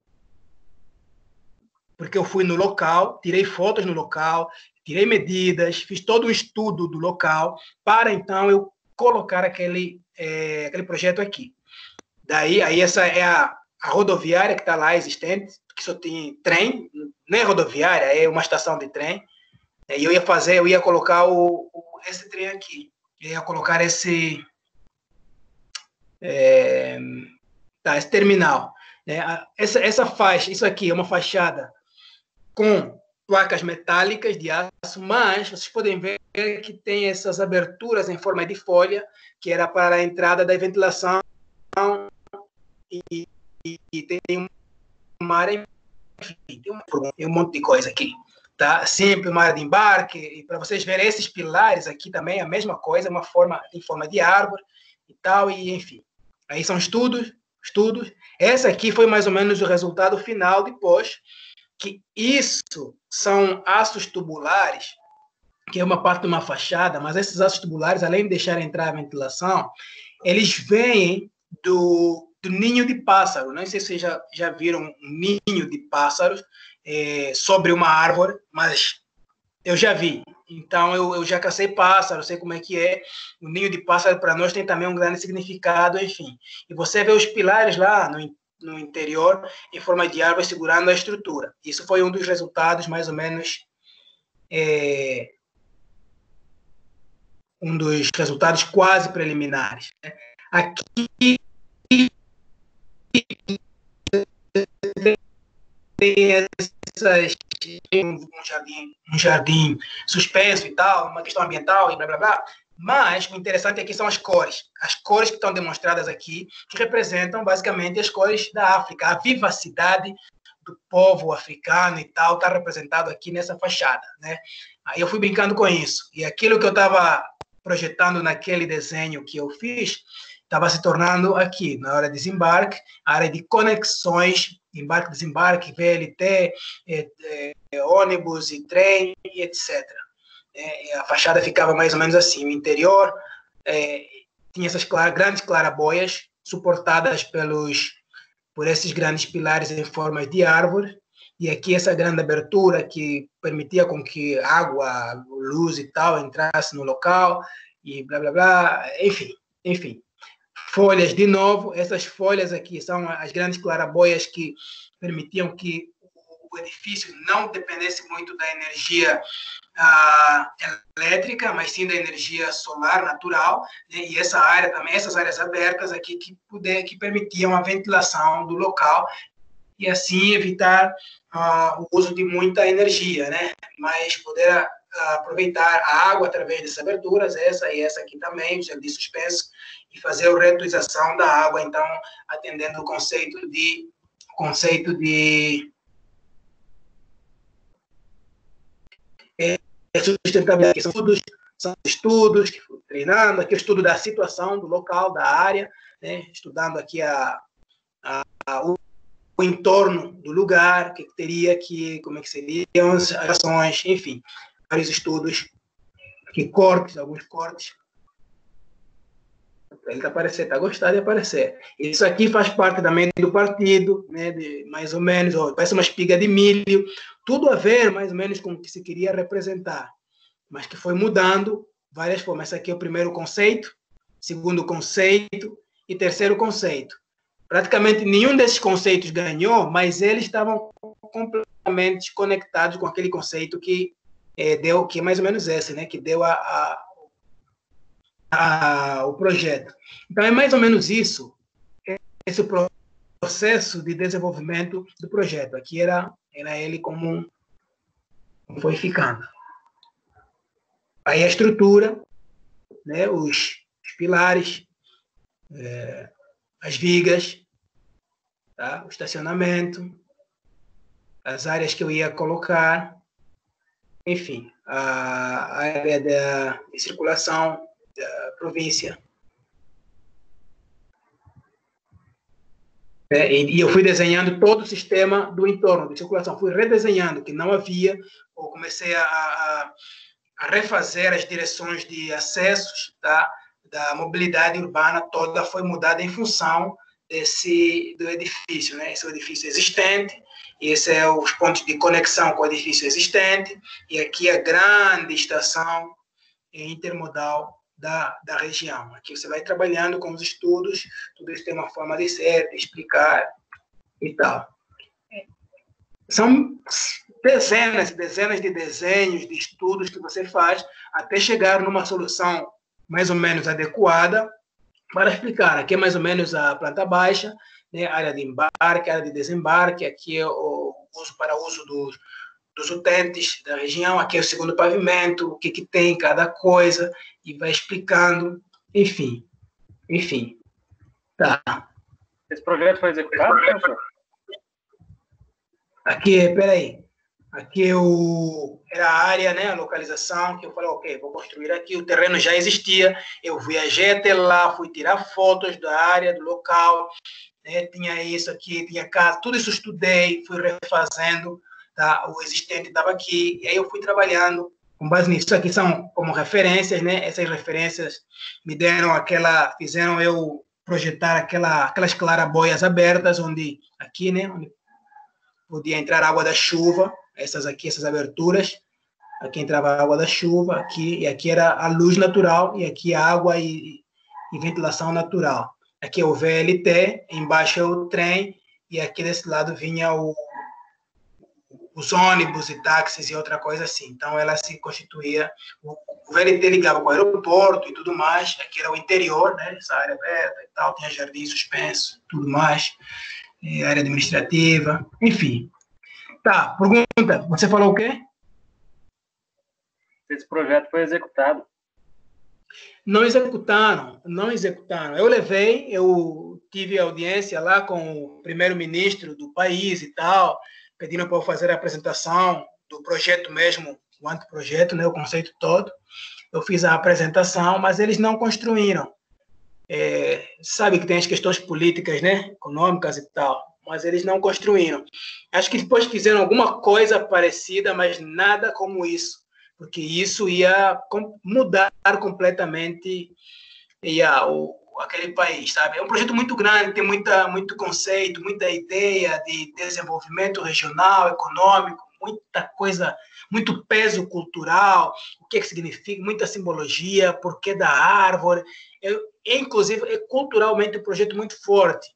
porque eu fui no local, tirei fotos no local, tirei medidas, fiz todo o estudo do local, para então eu colocar aquele projeto aqui. Daí, aí essa é a rodoviária que está lá existente, que só tem trem, não é rodoviária, é uma estação de trem. E eu ia colocar esse trem aqui. Eu ia colocar esse terminal. Essa faixa, isso aqui é uma fachada com placas metálicas de aço, mas vocês podem ver que tem essas aberturas em forma de folha, que era para a entrada da ventilação, e tem uma área, enfim, tem um monte de coisa aqui. Tá? Sempre uma área de embarque, e para vocês verem esses pilares aqui também, a mesma coisa, em forma de árvore e tal, e enfim. Aí são estudos. Essa aqui foi mais ou menos o resultado final depois, que isso são aços tubulares, que é uma parte de uma fachada, mas esses aços tubulares, além de deixar entrar a ventilação, eles vêm do ninho de pássaro. Não sei se vocês já viram um ninho de pássaros sobre uma árvore, mas eu já vi. Então, eu já cacei pássaro, sei como é que é. O ninho de pássaro, para nós, tem também um grande significado, enfim. E você vê os pilares lá no interior, em forma de árvore, segurando a estrutura. Isso foi um dos resultados, mais ou menos, um dos resultados quase preliminares. Aqui tem um jardim suspenso e tal, uma questão ambiental e blá, blá, blá. Mas o interessante aqui são as cores. As cores que estão demonstradas aqui, que representam basicamente as cores da África. A vivacidade do povo africano e tal está representado aqui nessa fachada, né? Aí eu fui brincando com isso. E aquilo que eu estava projetando naquele desenho que eu fiz, estava se tornando aqui, na hora de desembarque, a área de conexões, embarque, desembarque, VLT, ônibus e trem, e etc. A fachada ficava mais ou menos assim. O interior tinha essas grandes claraboias suportadas por esses grandes pilares em forma de árvore, e aqui essa grande abertura que permitia com que água, luz e tal entrasse no local, e blá, blá, blá, enfim. Folhas, de novo, essas folhas aqui são as grandes claraboias que permitiam que o edifício não dependesse muito da energia elétrica, mas sim da energia solar natural, né? E essa área também, essas áreas abertas aqui que permitiam a ventilação do local e assim evitar o uso de muita energia, né? Mas poder aproveitar a água através dessas aberturas, essa e essa aqui também, o jardim suspenso, e fazer a reutilização da água, então atendendo o conceito de sustentabilidade, que são estudos que fui treinando, aqui o estudo da situação, do local, da área, né? Estudando aqui o entorno do lugar, o que teria aqui, como é que seriam as ações, enfim, vários estudos, aqui cortes, alguns cortes. Ele está gostando de aparecer. Isso aqui faz parte também do partido, né, mais ou menos, parece uma espiga de milho, tudo a ver mais ou menos com o que se queria representar, mas que foi mudando várias formas. Esse aqui é o primeiro conceito, segundo conceito e terceiro conceito. Praticamente nenhum desses conceitos ganhou, mas eles estavam completamente conectados com aquele conceito que deu, que é mais ou menos esse, né, que deu o projeto. Então, é mais ou menos isso, esse processo de desenvolvimento do projeto. Aqui era ele como foi ficando. Aí a estrutura, né, os pilares, as vigas, tá? O estacionamento, as áreas que eu ia colocar, enfim, a área de circulação da província. E eu fui desenhando todo o sistema do entorno de circulação, fui redesenhando, que não havia, ou comecei a refazer as direções de acessos, tá? Da mobilidade urbana toda foi mudada em função do edifício, né? Esse é o edifício existente, e esse é os pontos de conexão com o edifício existente, e aqui a grande estação intermodal da região. Aqui você vai trabalhando com os estudos, tudo isso tem uma forma de ser, de explicar e tal. São dezenas e dezenas de desenhos, de estudos que você faz até chegar numa solução mais ou menos adequada para explicar. Aqui é mais ou menos a planta baixa, né? Área de embarque, área de desembarque, aqui é o uso para uso dos utentes da região, aqui é o segundo pavimento, o que tem cada coisa, e vai explicando, enfim. Tá. Esse projeto foi executado, professor? Aqui, peraí. Aqui era a área, né, a localização, que eu falei, ok, vou construir aqui, o terreno já existia, eu viajei até lá, fui tirar fotos da área, do local, né, tinha isso aqui, tinha casa, tudo isso estudei, fui refazendo, tá, o existente estava aqui, e aí eu fui trabalhando com base nisso. Isso aqui são como referências, né, essas referências me fizeram eu projetar aquelas claraboias abertas, onde podia entrar água da chuva, essas aberturas, aqui entrava a água da chuva, e aqui era a luz natural, e aqui a água e ventilação natural. Aqui é o VLT, embaixo é o trem, e aqui desse lado vinha os ônibus e táxis e outra coisa assim. Então, ela se constituía, o VLT ligava com o aeroporto e tudo mais, aqui era o interior, né, essa área aberta e tal, tinha jardim suspenso, tudo mais, área administrativa, enfim. Tá, pergunta, você falou o quê? Esse projeto foi executado. Não executaram, não executaram. Eu tive audiência lá com o primeiro-ministro do país e tal, pedindo para eu fazer a apresentação do projeto mesmo, o anteprojeto, né, o conceito todo. Eu fiz a apresentação, mas eles não construíram. Sabe que tem as questões políticas, né, econômicas e tal, mas eles não construíram. Acho que depois fizeram alguma coisa parecida, mas nada como isso, porque isso ia mudar completamente aquele país, sabe? É um projeto muito grande, tem muito conceito, muita ideia de desenvolvimento regional, econômico, muita coisa, muito peso cultural, o que significa, muita simbologia, porquê da árvore. Inclusive, é culturalmente um projeto muito forte.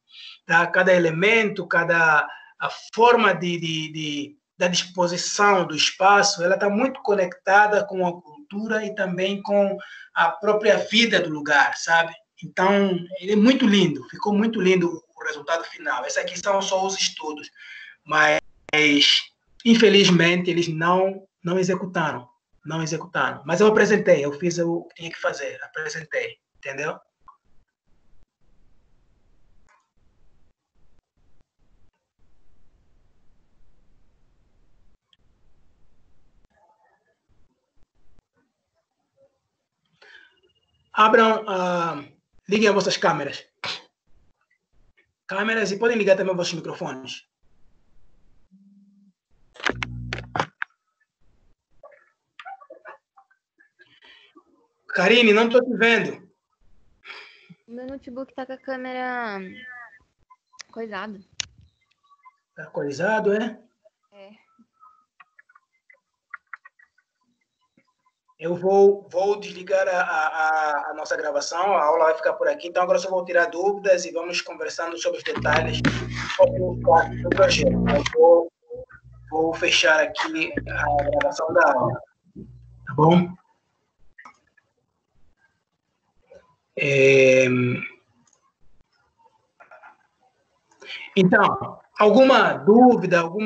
Tá? Cada elemento, a forma da disposição do espaço, ela está muito conectada com a cultura e também com a própria vida do lugar, sabe? Então, ele é muito lindo, ficou muito lindo o resultado final. Esses aqui são só os estudos, mas, infelizmente, eles não executaram. Não executaram. Mas eu apresentei, eu fiz o que tinha que fazer, apresentei, entendeu? Liguem as vossas câmeras. Câmeras e podem ligar também os vossos microfones. Karine, não estou te vendo. Meu notebook tá com a câmera coisada. Tá coisado, é? É. Eu vou desligar a nossa gravação, a aula vai ficar por aqui, então agora só vou tirar dúvidas e vamos conversando sobre os detalhes do projeto. Eu vou fechar aqui a gravação da aula, tá bom? Então, alguma dúvida, alguma